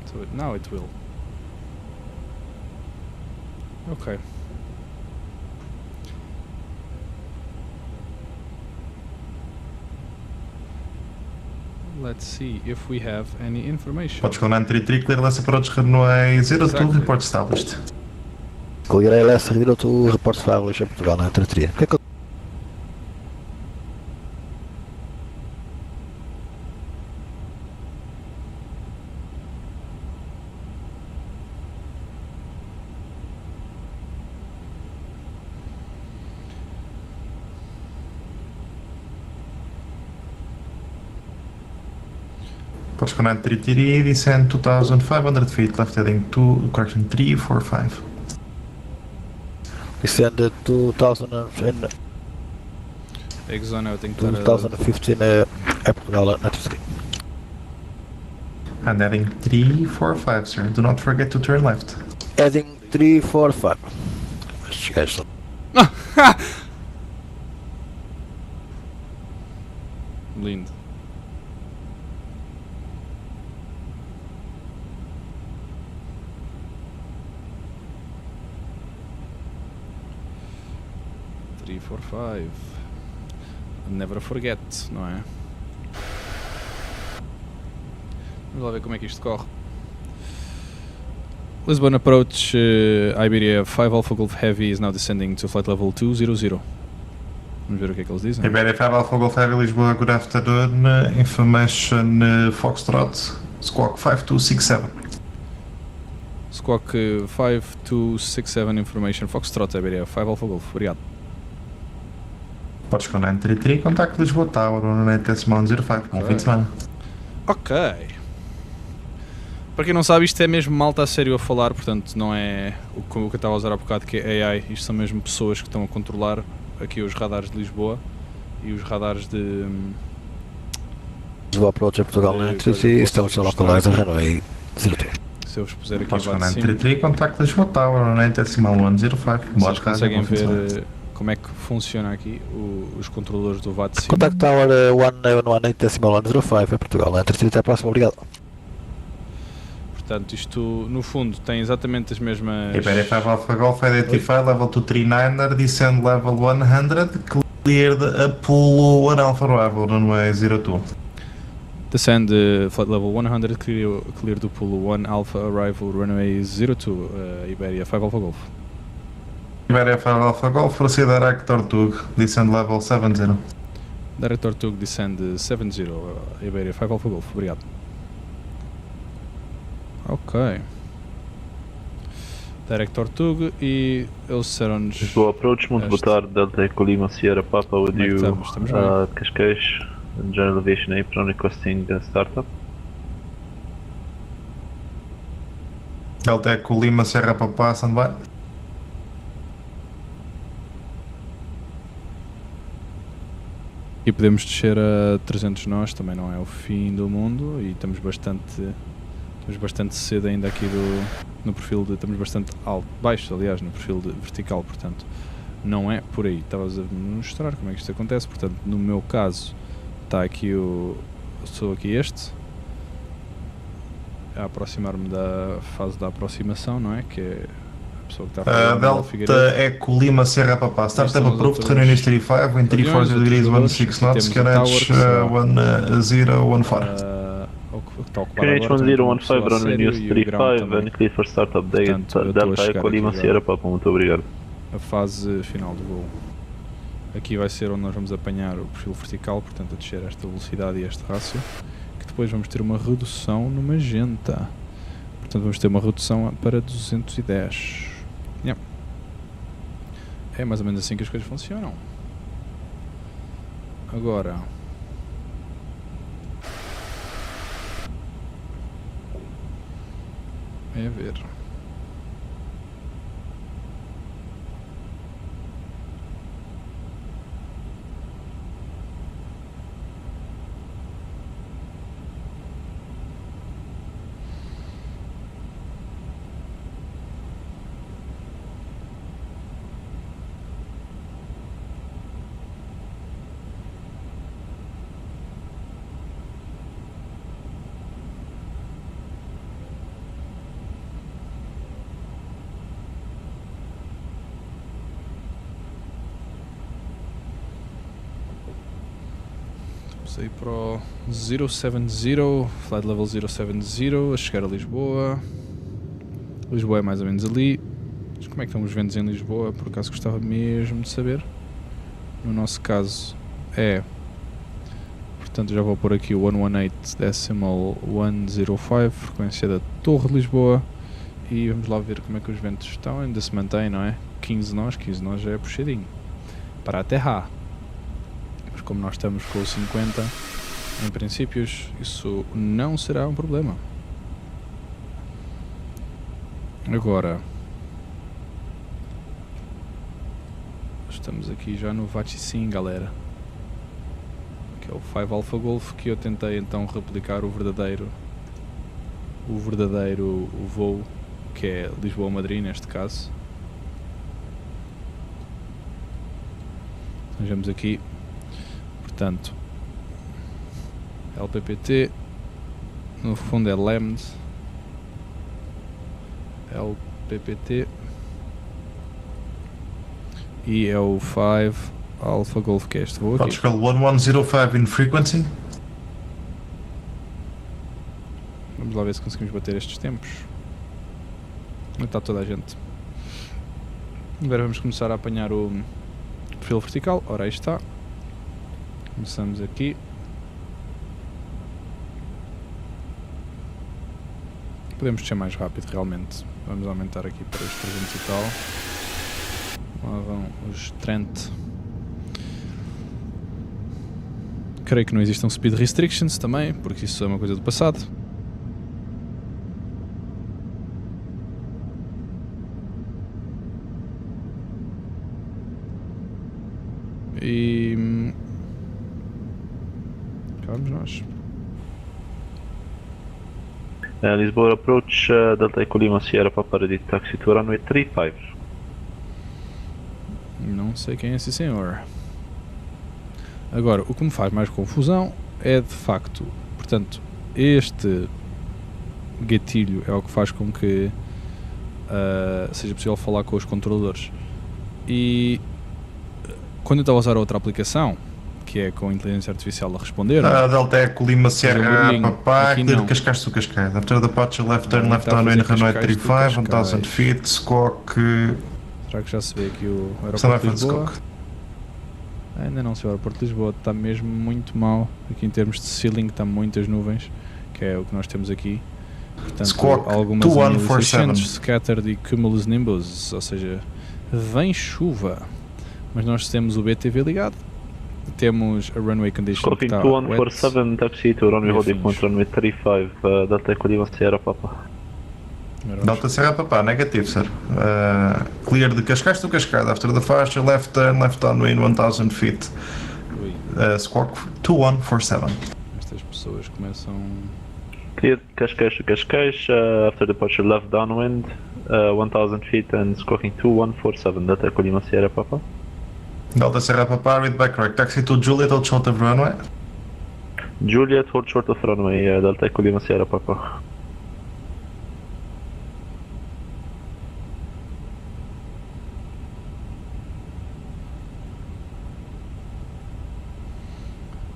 So now it will. Okay. Let's see if we have any information. Podes call 933, clear less approach runway 02, report established. Clear less 02, report established, Portugal 933. Podes connect 330, descend 2,500 feet, left heading 345. Descend 2000 and Exxon, eu tenho que estar 2015 é Portugal, na ATC. And heading 345, sir. Do not forget to turn left. Heading 345. Estes gajos são. Lindo. Three, four, five. Never forget, não é? Vamos lá ver como é que isto corre. Lisbon approach, Iberia 5 Alpha Golf Heavy is now descending to flight level 200. Vamos ver o que é que eles dizem. Iberia 5 Alpha Golf Heavy, Lisboa, good afternoon. Information Foxtrot, Squawk 5267. Squawk 5267 information Foxtrot, Iberia 5 Alpha Golf, obrigado. Podes connect 33, contacto Lisboa Tower, 1.05, bom fim de semana. Ok. Para quem não sabe, isto é mesmo malta a sério a falar, portanto não é o que eu estava a usar há bocado, que é AI. Isto são mesmo pessoas que estão a controlar aqui os radares de Lisboa e os radares de... Lisboa approach a Portugal, na ATC, estamos a localize a runway 02. Se eu vos puser aqui Podes abaixo de connect cima, 33, contacto Lisboa Tower, 1.05, vocês conseguem ver como é que funciona aqui os controladores do VAT de cima. Contact Tower 118.105 é Portugal, na ATC, até a próxima, obrigado. Portanto, isto no fundo tem exatamente as mesmas... Iberia 5 Alpha Golf, identify level 239er, descend level 100, cleared Apollo 1 Alpha Arrival, runway 02. Descend flight level 100, clear do Apollo 1 Alpha Arrival, runway 02, Iberia 5 Alpha Golf. Iberia 5 Alpha Golf, proceed Director Tug, descend level 70. Director Tug, descend 70, Iberia 5 Alpha Golf, obrigado. Ok. Director Tug e eles disseram-nos... Lisboa approach, muito boa tarde, Delta Eco Lima, Sierra Papa, with you, estamos bem. Cascais, General Aviation Apron, requesting startup. Delta Eco Lima, Sierra Papá, standby. E podemos descer a 300 nós, também não é o fim do mundo e estamos bastante cedo ainda aqui no perfil de... Estamos bastante alto, baixo aliás, no perfil de vertical, portanto não é por aí. Estavas a mostrar como é que isto acontece, portanto no meu caso está aqui sou aqui a aproximar-me da fase da aproximação, não é? Que é a pessoa que está a fazer Delta Eco Lima, Sierra Papá, startup approved, Reunion 35, wind 340 degrees, 16 knots, carriage 1014. QNH 1015, runway news 35, and clear for startup day, Delta Eco Lima, Sierra Papa, muito obrigado. A fase final do voo. Aqui vai ser onde nós vamos apanhar o perfil vertical, portanto a descer esta velocidade e este rácio, que depois vamos ter uma redução no magenta. Portanto vamos ter uma redução para 210. Yeah. É mais ou menos assim que as coisas funcionam. Agora... é ver. Aí para o 070, flight level 070, a chegar a Lisboa. Lisboa é mais ou menos ali. Mas como é que estão os ventos em Lisboa? Por acaso gostava mesmo de saber. No nosso caso é... Portanto já vou pôr aqui o 118.105, frequência da Torre de Lisboa. E vamos lá ver como é que os ventos estão. Ainda se mantém, não é? 15 nós já é puxadinho. Para aterrar. Como nós estamos com o 50, Em princípio, isso não será um problema. Agora, estamos aqui já no Vaticin, galera. Que é o 5 Alpha Golf, que eu tentei então replicar o verdadeiro voo, que é Lisboa-Madrid neste caso. Vejamos aqui, portanto, LPPT, no fundo é LEMD, LPPT, e é o 5 Alpha Golf, que é este voo aqui. Portugal 1105 in frequency. Vamos lá ver se conseguimos bater estes tempos. Onde está toda a gente? Agora vamos começar a apanhar o perfil vertical. Ora, aí está. Começamos aqui. Podemos descer mais rápido realmente. Vamos aumentar aqui para os 300 e tal. Lá vão os 30. Creio que não existam speed restrictions também, porque isso é uma coisa do passado. E cá vamos nós. Lisboa approach, Delta Echo Lima Sierra Papa ready taxi to runway 35. Não sei quem é esse senhor. Agora, o que me faz mais confusão é de facto, portanto, este gatilho é o que faz com que seja possível falar com os controladores. E quando eu estava a usar outra aplicação, que é com a inteligência artificial a responder, Delta Echo Lima Sierra Papa, clear de Cascais to Cascais. After departure, left turn, left on in runway 35, 1000 feet, squawk. Será que já se vê aqui o aeroporto de Lisboa? Ainda não, se o aeroporto de Lisboa está mesmo muito mal, aqui em termos de ceiling, está muitas nuvens, que é o que nós temos aqui. Portanto, squawk algumas 2147 scattered e cumulus nimbus, ou seja, vem chuva. Mas nós temos o BTV ligado, temos a runway condition que está wet. 2147 taxi to runway holding point runway 35, Delta Echo Lima Sierra Papa. Delta Sierra Papa, negativo, sir. Clear de Cascais to Cascais. After the departure, left turn, left on in 1000 feet. Squawk 2147. Estas pessoas começam... Clear Cascais to Cascais, after departure left downwind, 1000 feet and squawking 2147, Delta Echo Lima Sierra Papa. Delta Sierra Papa, read back correct. Taxi to Juliet, hold short of runway. Juliet, hold short of runway, Delta Echo Lima Sierra Papa.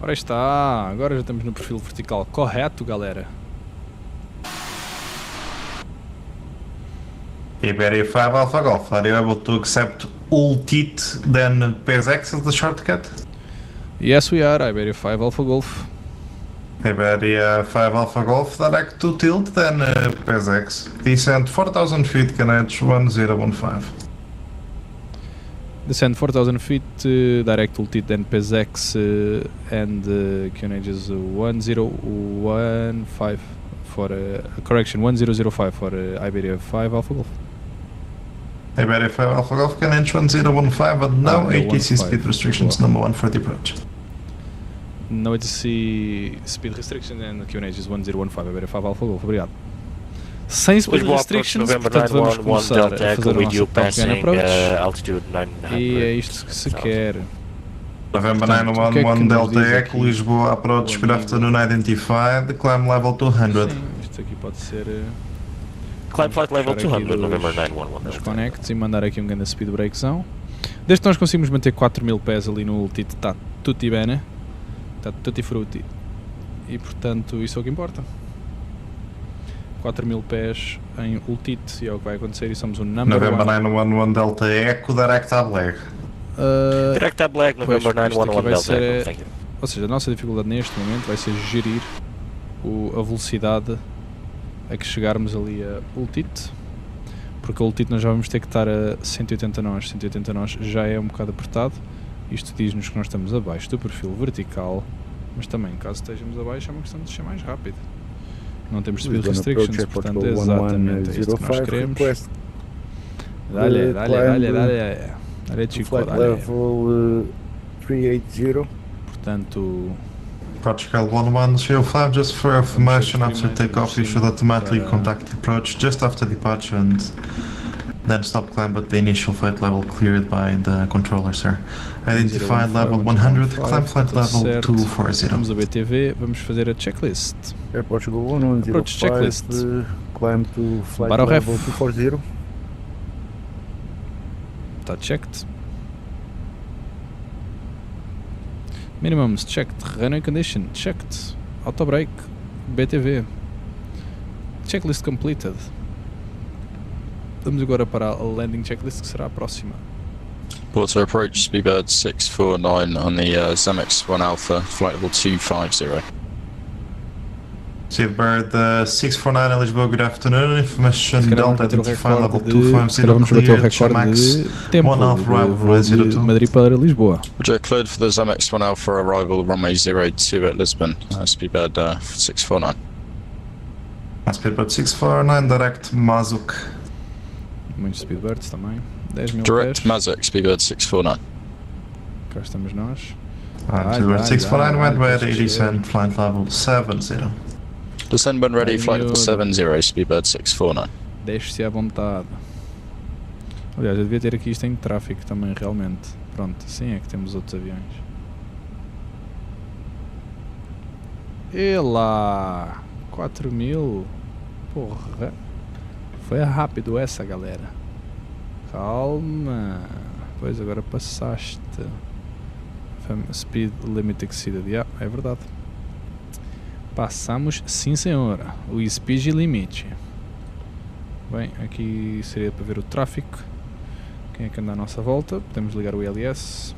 Ora está, agora já estamos no perfil vertical correto, galera. Iberia 5 Alpha Golf, are you able to accept ULTIT then PSX as the shortcut? Yes, we are. Iberia 5 Alpha Golf. Iberia 5 Alpha Golf, direct to tilt then PSX. Descent 4000 feet, Canage 1015. Descend 4000 feet, direct ultit then PSX and QNH 1015 for correction 1005 for Iberia 5 Alpha Golf. Iberia 5 Alpha Golf, QNH 1015, but no ATC speed restrictions, number 1 for the approach. No ATC speed restriction and QNH 1015 Iberia 5 Alpha Golf, obrigado. Sem speed restrictions, portanto vamos começar a fazer a nossa Top Gun approach e é isto que se quer. November 911 Delta Echo, Lisboa approach, good afternoon, identified, climb level 200. Sim, isto aqui pode ser... Climb flight level 200, November 911 Os connects e mandar aqui um grande speed breakzão. Desde que nós conseguimos manter 4000 pés ali no ultit, está tutti bene, está tutti frutti. E portanto isso é o que importa. 4000 pés em ultit e é o que vai acontecer e somos o number November 1. 911 Delta Echo, direct tab lag. Direct tab lag, November 911 Delta Echo, thank you. Ou seja, a nossa dificuldade neste momento vai ser gerir a velocidade a que chegarmos ali a ultit, porque a ultit nós já vamos ter que estar a 180 nós, 180 nós já é um bocado apertado, isto diz-nos que nós estamos abaixo do perfil vertical Mas também, caso estejamos abaixo, é uma questão de descer mais rápido. Não temos speed restrictions, portanto é exatamente isto que nós queremos. Dale, chico, flight dale. level 380. Portanto, Portugal 1105, just for information, after takeoff you should automatically contact the approach just after departure and then stop climb at the initial flight level cleared by the controller, sir. Identify level 100, climb flight level 240. Vamos a BTV, vamos fazer a checklist. Air Portugal 1105, Approach checklist. Climb to flight Barra level ref. 240. Está checked. Minimums checked. Runway condition checked. Auto brake. BTV. Checklist completed. Vamos agora para a landing checklist, que será a próxima. Port to approach Speedbird 649 on the Zemex 1 Alpha, flight level 250. Seabird 649 eligible, good afternoon. Information Se calhar Delta vamos bater o identify level recorde de, 250 se calhar vamos bater o clear, recorde Max de tempo 1 Alpha de arrival voo de 02. Madrid para Lisboa. Roger, cleared for the Zemex 1 Alpha arrival runway 02 at Lisbon, Speedbird 649. Speedbird 649 direct Mazuk. Muitos speedbirds também. 10 mil Direct pés. Mazak, Speedbird 649. Cá estamos nós. Speedbird 649 went ready, descend flight level 70. Descend when ready, flight level Miúdo. 70, Speedbird 649. Deixe-se à vontade. Aliás, eu devia ter aqui isto em tráfego também, realmente. Pronto, assim é que temos outros aviões. E lá! 4000! Porra! Foi rápido essa, galera. Calma. Pois agora passaste. Speed limit exceeded. Yeah, é verdade. Passamos, sim senhora. O speed limite. Bem, aqui seria para ver o tráfego. Quem é que anda à nossa volta? Podemos ligar o ILS.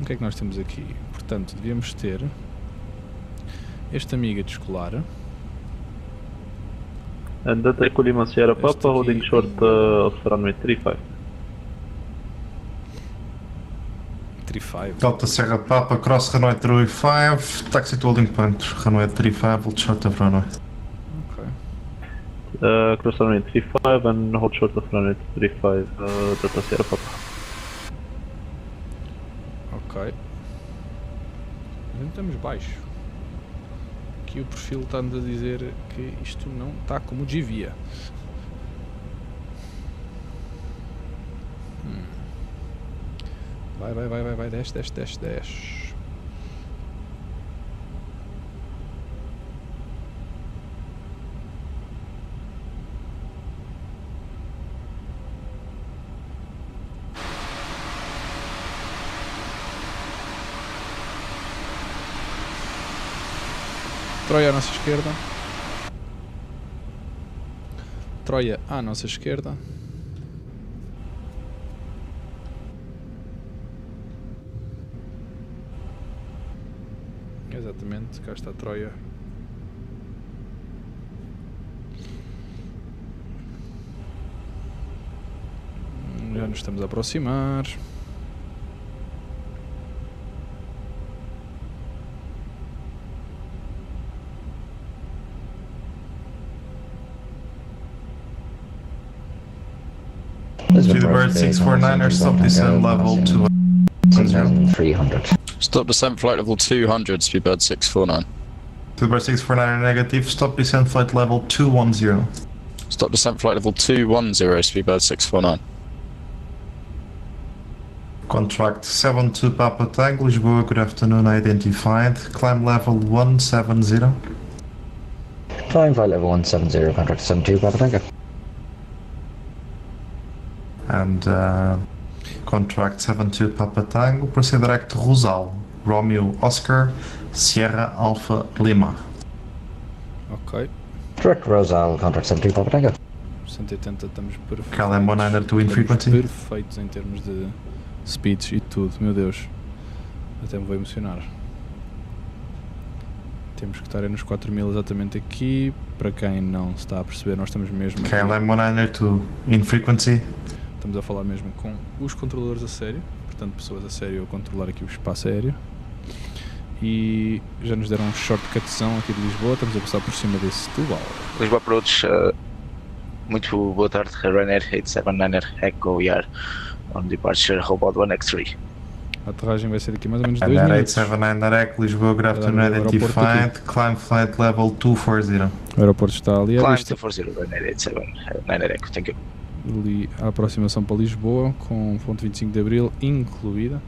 O que é que nós temos aqui? Portanto, devíamos ter este amigo a descolar. And Delta Echo Lima Sierra Papa, aqui. holding short of runway 35. 35. Delta Serra Papa, cross runway 35, taxi to holding point, runway 35, hold short of runway. Ok. Cross runway 35 and hold short of runway 35, Delta Sierra Papa. Ok. Mas estamos baixo. Aqui o perfil está-nos a dizer que isto não está como devia. Vai, desce. Troia à nossa esquerda. Troia à nossa esquerda. Exatamente, cá está a Troia. Já nos estamos a aproximar. Speedbird 649er, stop descend level 200. Stop descent flight level 200, Speedbird 649. Speedbird 649er negative, stop descend flight level 210. Stop descent flight level 210, Speedbird 649. Contract 72 Papa Tango, Lisboa, good afternoon, identified. Climb level 170. Climb flight level 170, contract 72 Papa Tango. And contract 72 Papa Tango, proceed direct to Rosal, Romeo Oscar, Sierra Alpha Lima. Ok. Direct Rosal, contract 72 Papa Tango. 180 estamos perfeitos. KLM 192 in frequency. Perfeitos em termos de speeds e tudo, meu Deus. Até me vou emocionar. Temos que estar nos 4000 exatamente aqui. Para quem não se está a perceber, nós estamos mesmo aqui. KLM 192 in frequency. Estamos a falar mesmo com os controladores a sério, portanto pessoas a sério a controlar aqui o espaço aéreo. e já nos deram um shortcutzão aqui de Lisboa, estamos a passar por cima desse Setúbal. Lisboa Approach, muito boa tarde, Ryanair 879er Echo ER on departure Hobart 1X3. A aterragem vai ser daqui mais ou menos 2 Ryanair minutos. 879er Echo, Lisboa, good afternoon, identified, climb flight level 240. O aeroporto está ali à Climb vista. 240, Ryanair 879er Echo, thank you. Ali a aproximação para Lisboa, com ponto 25 de Abril incluída.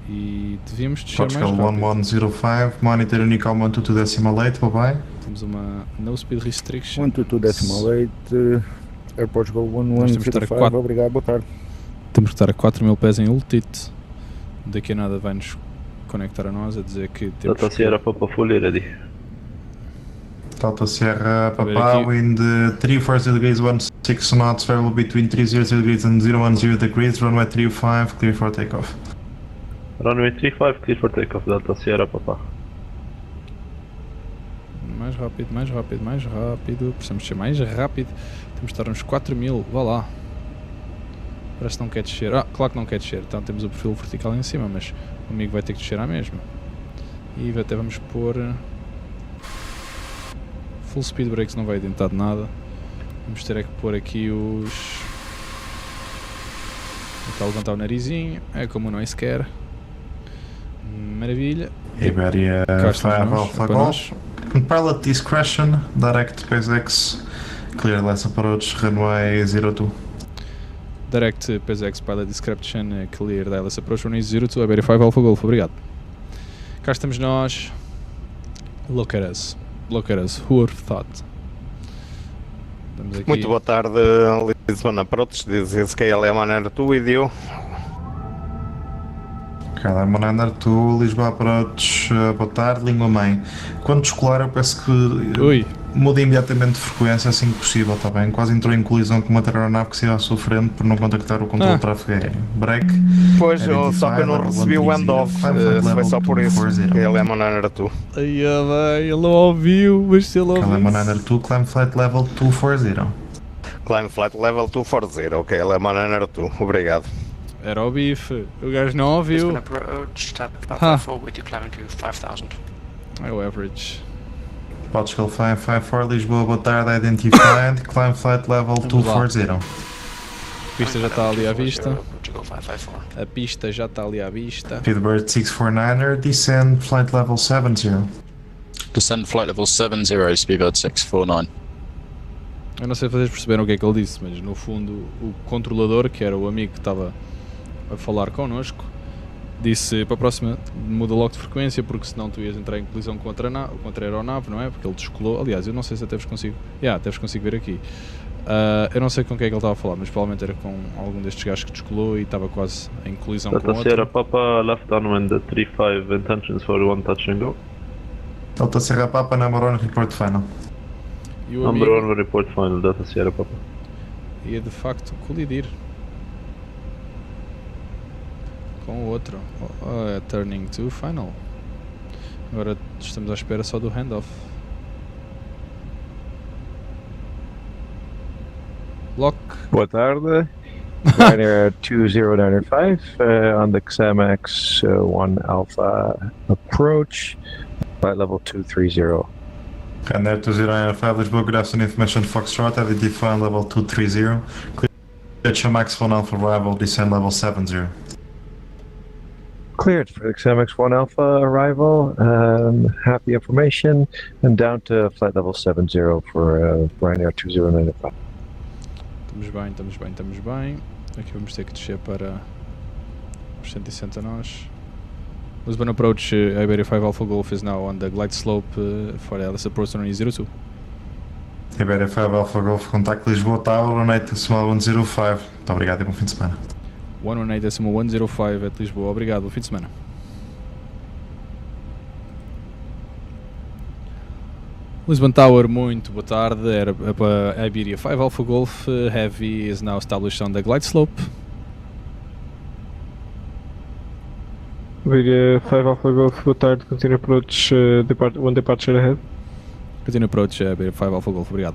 E devíamos descer mais Portugal rápido. 1105, monitor Unicom 122.8, bye bye. Temos uma no speed restriction. 122.8, Air Portugal Nós temos que estar a 1105, obrigado, boa tarde. Temos que estar a 4.000 pés em altitude. Daqui a nada vai-nos conectar a nós a dizer que temos Delta Sierra Papa fully ready. Delta Sierra ver Papa, aqui. wind 340 degrees, 16 knots, variable between 300 degrees and 010 degrees, runway 35, clear for takeoff. Runway 35, clear for takeoff, Delta Sierra Papa. mais rápido, mais rápido, mais rápido. Precisamos ser mais rápido. Temos de estar uns 4.000, vá lá. Parece que não quer descer. Ah, claro que não quer descer. Então temos o perfil vertical em cima, mas o amigo vai ter que descer à mesma. E até vamos pôr... Full speed brakes não vai adiantar de nada. Vamos ter é que pôr aqui os... Está a levantar o narizinho. É como não é sequer. Maravilha. IBERIA Cá estamos 5 nós, Alpha para Golf. Pilot discretion, direct PSX, clear less approach, runway 02. Direct PSX pilot discretion, clear DLS approach, runway 02, IBERIA 5 Alpha Golf, obrigado. Cá estamos nós. Look at us. Look at us. Who would have thought? Estamos aqui. Muito boa tarde, Lisbon Approach, this is KLM Manner 2 with you. KLM Manner 2, Lisboa Approach, boa tarde, língua mãe. Quando descolar eu peço que mude imediatamente de frequência assim que possível, está bem? Quase entrou em colisão com uma aeronave que saiu à sua frente por não contactar o controle de tráfego aéreo. Break. Pois, só que eu não recebi o handoff, foi só por isso, KLM Manner 2. Ai, bem, ele não ouviu, mas se ele ouviu. KLM Manner 2, climb flight level 240. Climb flight level 240, KLM Manner 2, obrigado. Era o bife, o gajo não ouviu. É o average. Portugal 554, Lisboa, boa tarde, identified, climb flight level 240. A pista já está ali à vista. A pista já está ali à vista. Speedbird 649er, descend flight level 70. Descend flight level 70, Speedbird 649. Eu não sei se vocês perceberam o que é que ele disse, mas no fundo o controlador, que era o amigo que estava a falar connosco, disse para a próxima muda logo de frequência porque senão tu ias entrar em colisão com outra aeronave, não é? Porque ele descolou. Aliás, eu não sei se até vos consigo... até vos consigo ver aqui. Eu não sei com quem é que ele estava a falar, mas provavelmente era com algum destes gajos que descolou e estava quase em colisão com outro. Sierra Papa, left downwind 35, intentions for one touch and go. Delta Sierra Papa, number 1, report final. E o Number amigo 1 report final, Delta Sierra Papa. ia de facto colidir com o outro. Turning to final. Agora estamos à espera só do handoff. Lock. Boa tarde. Ryanair 2095 on the XMX 1 Alpha approach, flight level 230. Ryanair 2095, Lisboa, good afternoon, information Foxtrot, identify level 230. Clear HMX 1 Alpha arrival, descend level 70. Cleared for the XMX 1 Alpha arrival, have the information, and down to flight level 70 for Ryanair 2095. Estamos bem. Aqui vamos ter que descer para os 160 nós. Lisbon approach, IBERIA 5 Alpha Golf is now on the glide slope for LS approach runway 02. IBERIA 5 Alpha Golf, contact Lisboa Tower, 18105. Muito obrigado e bom fim de semana. 118.105 at Lisboa, obrigado, bom fim de semana. Lisbon Tower, muito boa tarde, era para IBERIA 5 Alpha Golf, Heavy is now established on the glide slope. IBERIA 5 Alpha Golf, boa tarde, continue approach, one departure ahead. Continue approach, IBERIA 5 Alpha Golf, obrigado.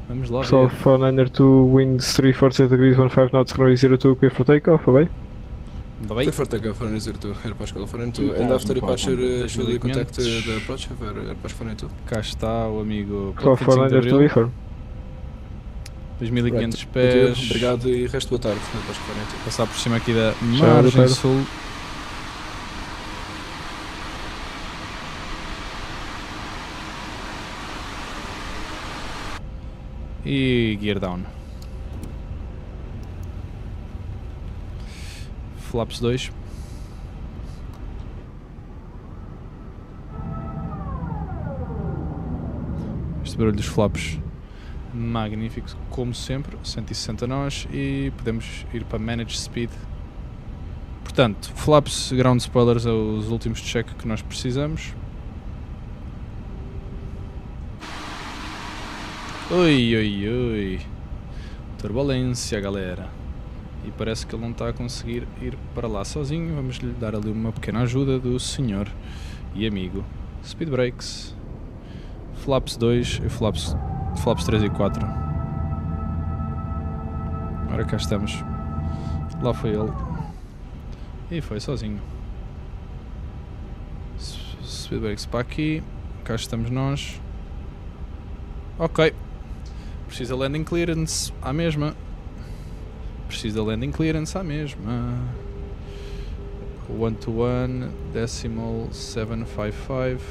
Vamos lá Solve for 902, winds 347 degrees, 15 knots, runway 02, clear for takeoff, bye. Bye. For takeoff runway 02, Airpass Golf runway 2. And after departure, should we contact the approach of Airpass runway 2? Cá está o amigo. Golf 4 to Airfield. 2500 pés. Obrigado e resto boa tarde. Airpass runway 2. Passar por cima aqui da margem sul. E gear down. Flaps 2. Este barulho dos flaps magnífico, como sempre. 160 nós e podemos ir para Manage Speed. Portanto, flaps, ground spoilers é os últimos check que nós precisamos. Ui. Turbulência, galera. E parece que ele não está a conseguir ir para lá sozinho. Vamos lhe dar ali uma pequena ajuda do senhor e amigo. Speed brakes. Flaps 2 e flaps 3 e 4. Ora cá estamos. Lá foi ele. E foi sozinho. Speed brakes para aqui. Cá estamos nós. Ok. Precisa landing clearance à mesma. Precisa landing clearance à mesma. 1-to-1 decimal 755.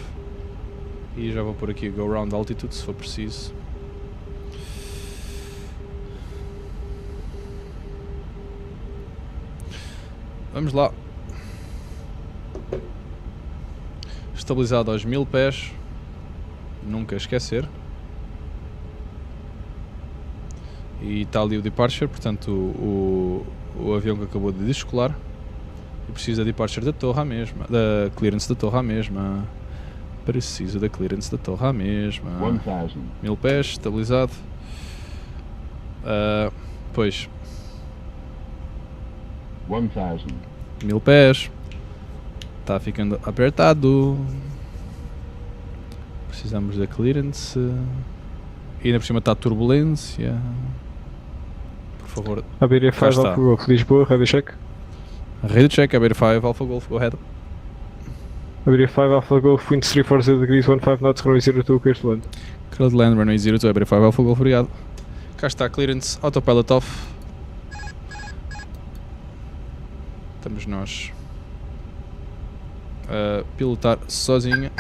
E já vou por aqui go round altitude se for preciso. Vamos lá. Estabilizado aos 1000 pés. Nunca esquecer. E está ali o departure, portanto o avião que acabou de descolar. E precisa da departure da torre à mesma. Da clearance da torre à mesma. Precisa da clearance da torre à mesma. 1000 pés, estabilizado. Pois. 1000 pés. Está ficando apertado. Precisamos da clearance. E ainda por cima está a turbulência. Por favor. IBERIA 5 Alpha Golf, Lisboa, ready check. Ready check, IBERIA 5 Alpha Golf, go ahead. IBERIA 5 Alpha Golf, winds 340 degrees, 15 knots, runway 02, clear to land. Clear to land, runway 02, IBERIA 5 Alpha Golf, obrigado. Cá está, clearance, autopilot off. Estamos nós a pilotar sozinho.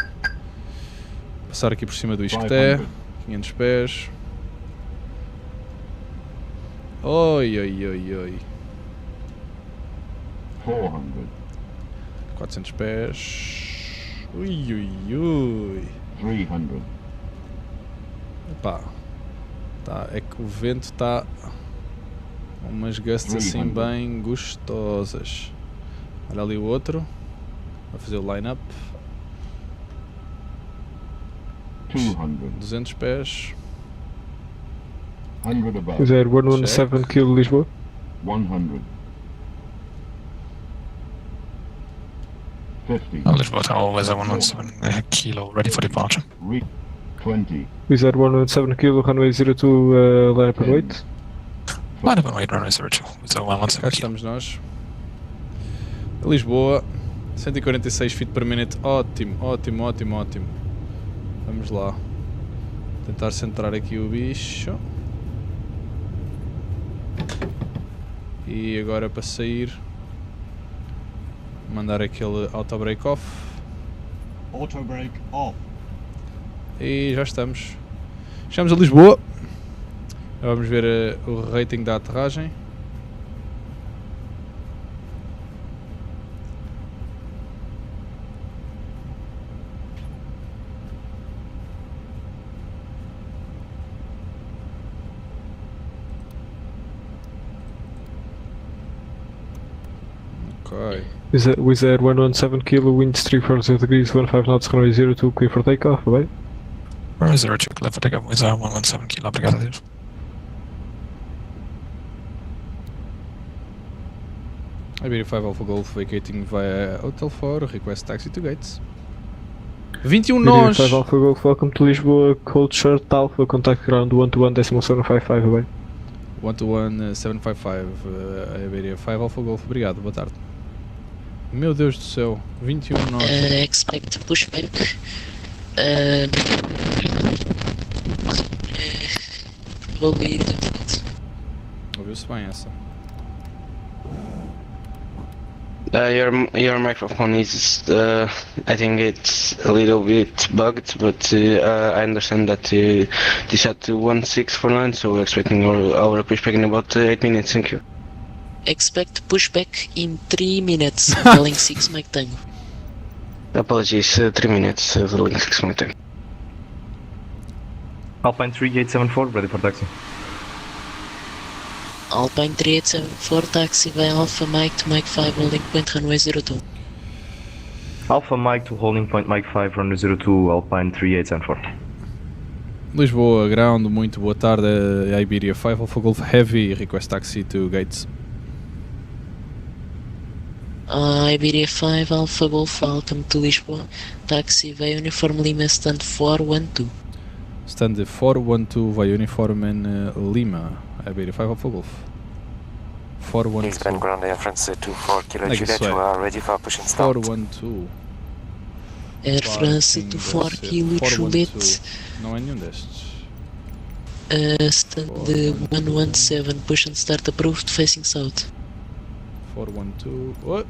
Passar aqui por cima do isqueté. 500 pés. Oi. 400 pés. Ui. 300. Epá. Tá, é que o vento está umas gusts assim bem gostosas. Olha ali o outro. Vai fazer o line-up. 200 pés. 100 above. Is there 117 kilo Lisboa? 100. 50. Lisboa Tower always at 117 kilo, ready for departure. 20. Is there 117 kilo, runway 02, line up and wait? Line up and wait, runway 02, so 117 Cá estamos nós. Lisboa, 146 feet per minute, ótimo. Vamos lá. Tentar centrar aqui o bicho. E agora para sair, mandar aquele auto break off. Auto break off. E já estamos. Chegamos a Lisboa. Vamos ver o rating da aterragem. Okay. Wizz Air 117 kilo, winds 340 degrees, 15 knots, runway 02, clear for takeoff, bye. Runway 02, clear for takeoff, Wizz Air 117 kilo, obrigado a Deus. IBERIA 5 Alpha Golf vacating via Hotel 4, request taxi to gates. 21 nós! IBERIA 5 Alpha Golf, welcome to Lisboa, cold shirt Alpha, contact ground 121 decimal 755, bye. 121 755, IBERIA 5 Alpha Golf, obrigado, boa tarde. Meu Deus do céu, 21 nós. Expect pushback. Will be detected. Ouviu-se bem essa. Your microphone is, I think it's a little bit bugged, but I understand that this at 1649, so we're expecting our pushback in about 8 minutes. Thank you. Expect pushback in 3 minutes. Calling 6 Mike Tango. Apologies, 3 minutes. The link 6 Mike Tango. Alpine 3874, ready for taxi. Alpine 3874, taxi by Alpha Mike to Mike 5, holding point runway 02. Alpha Mike to holding point Mike 5, runway 02, Alpine 3874. Lisboa, ground, muito boa tarde. IBERIA 5 Alpha Golf Heavy, request taxi to gates. IBERIA 5 Alpha Golf, welcome to Lisboa. Taxi by Uniform Lima, stand 412. Stand 412 vai Uniform in Lima. IBERIA 5 Alpha Golf. 412. Please bend ground Air France 24 Kilo Juliet, you are ready for push and start. 412. Air France 24 Kilo Juliet. Não é nenhum destes. Stand 117, push and start approved, facing south. 412. What?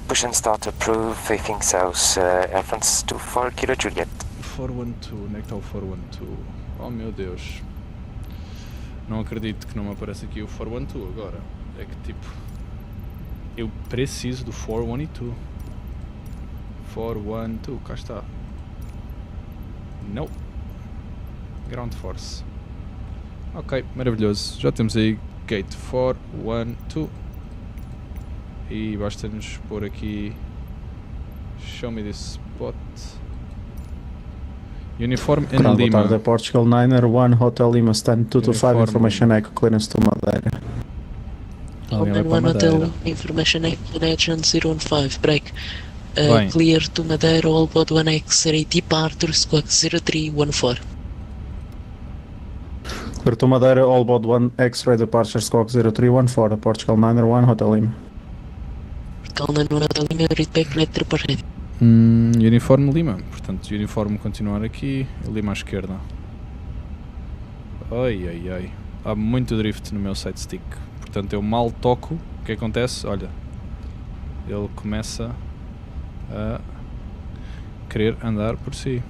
Push and start approved, facing south. Air France 24 Kilo Juliet. 412, onde é que está o 412? Oh meu Deus. Não acredito que não me aparece aqui o 412 agora. É que tipo... Eu preciso do 412. 412, cá está. Não. Ground Force. Ok, maravilhoso. Já temos aí Gate 412. E basta-nos pôr aqui... Show me this spot. Uniform in Ground, Lima. boa tarde, Portugal 901 Hotel Lima, stand 225, information echo, clearance to Madeira. Alguém vai para 1 Hotel Madeira. information echo, connection 015, break. Bem. Clear to Madeira, all bod 1X, ready departure, squawk 0314. Clear to Madeira, all bod 1 X-ray departure, squawk 0314, Portugal 901 Hotel Lima. Portugal 901 Hotel Lima, read back, let tripper ready. Uniforme Lima, portanto, uniforme continuar aqui, Lima à esquerda. Ai ai ai, há muito drift no meu side stick, portanto eu mal toco, o que acontece? Olha, ele começa a querer andar por si.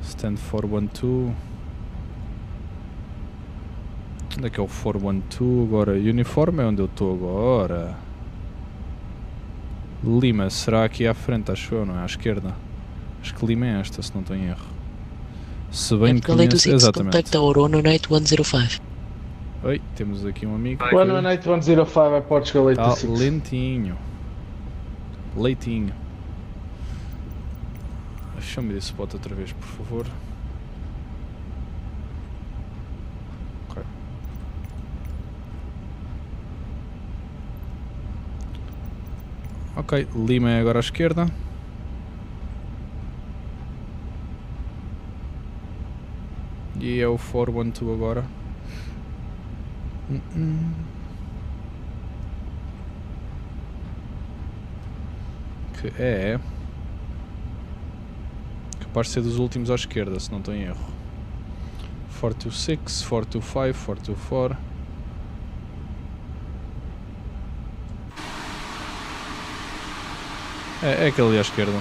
Stand 412. Onde é que é o 412 agora? Uniforme é onde eu estou agora. Lima, será aqui à frente, acho eu, não é? À esquerda. Acho que Lima é esta, se não estou em erro. Se bem que conheço... Exatamente. Contact our 118-105. Oi, temos aqui um amigo. 118-105 é Portugal 86. Lentinho. Leitinho. Show-me esse spot outra vez, por favor. Ok. Ok, Lima é agora à esquerda. E é o 412 agora. Que é capaz de ser dos últimos à esquerda, se não estou em erro. 426, 425, 424. É aquele ali à esquerda.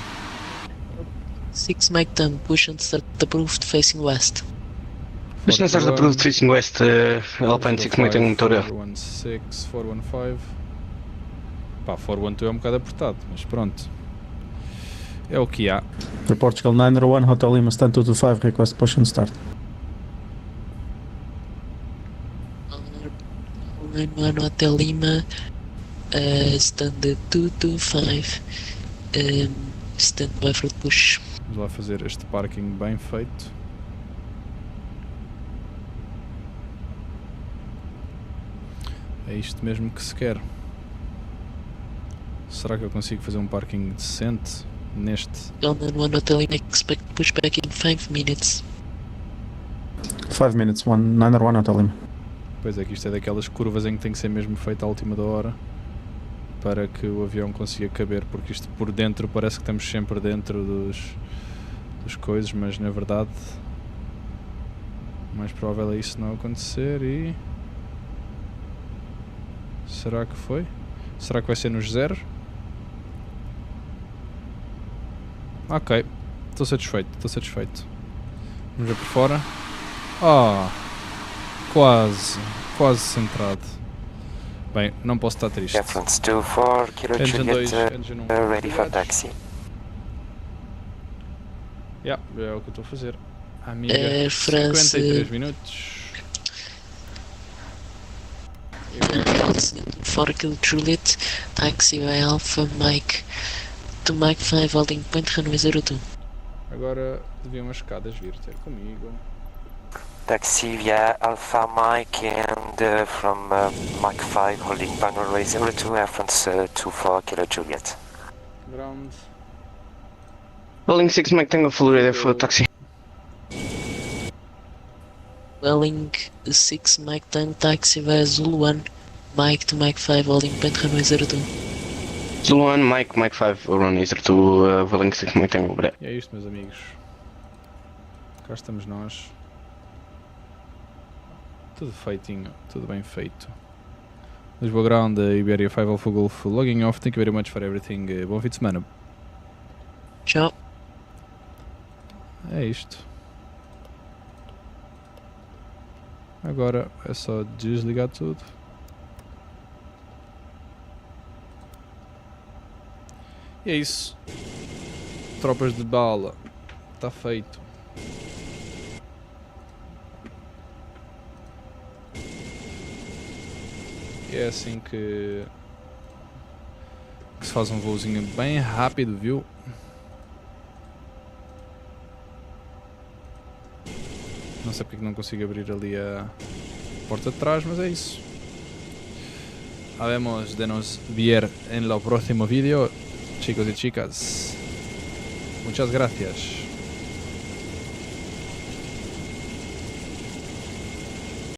6 Mike Tam, push and start approved, facing west. Push and start approved, facing west, Alpine 6 Mike Tam, motor. 416, 415. Pá, 412 é um bocado apertado, mas pronto. É o que há. For Portugal 901 Hotel Lima, stand 225, request push and start. 91 Hotel Lima, stand 225, stand by for push. Vamos lá fazer este parking bem feito. É isto mesmo que se quer. Será que eu consigo fazer um parking decente neste? 1 Hotel Lima, expect pushback in 5 minutes. 5 minutes, 901 Hotel Lima. Pois é, que isto é daquelas curvas em que tem que ser mesmo feito à última da hora. para que o avião consiga caber, porque isto por dentro parece que estamos sempre dentro dos coisas, mas na verdade o mais provável é isso não acontecer. E será que foi? Será que vai ser nos 0? Ok, estou satisfeito, Vamos ver por fora. Quase centrado. Bem, não posso estar triste. Reference 24, Kilo Juliet, engine 1. ready for taxi. É o que eu estou a fazer. Amiga, France 53 minutos. France 4 Kilo Juliet, taxi by Alpha Mike to Mike 5 holding point runway 02. Agora deviam as escadas vir ter comigo. Taxi via Alpha Mike and from Mike 5 holding point runway 02, Air France 24 Kilo Juliet. Ground. Welling 6 Mike Tango full ready for taxi. Welling 6 Mike Tango taxi via Zulu 1 Mike to Mike 5 holding point runway 02. Zulu 1 Mike 5 runway 02, Welling 6 Mike Tango. E é isto, meus amigos. Cá estamos nós. Tudo feitinho, tudo bem feito. Lisboa Ground, Iberia 5 Alpha Golf logging off. Thank you very much for everything. Bom fim de semana. Tchau. É isto. Agora é só desligar tudo. E é isso. Tropas de bala. Está feito. E é assim que se faz um voozinho bem rápido, viu? Não sei porque que não consigo abrir ali a porta de trás, mas é isso. Habemos de nos ver en el próximo vídeo, chicos y chicas. Muchas gracias.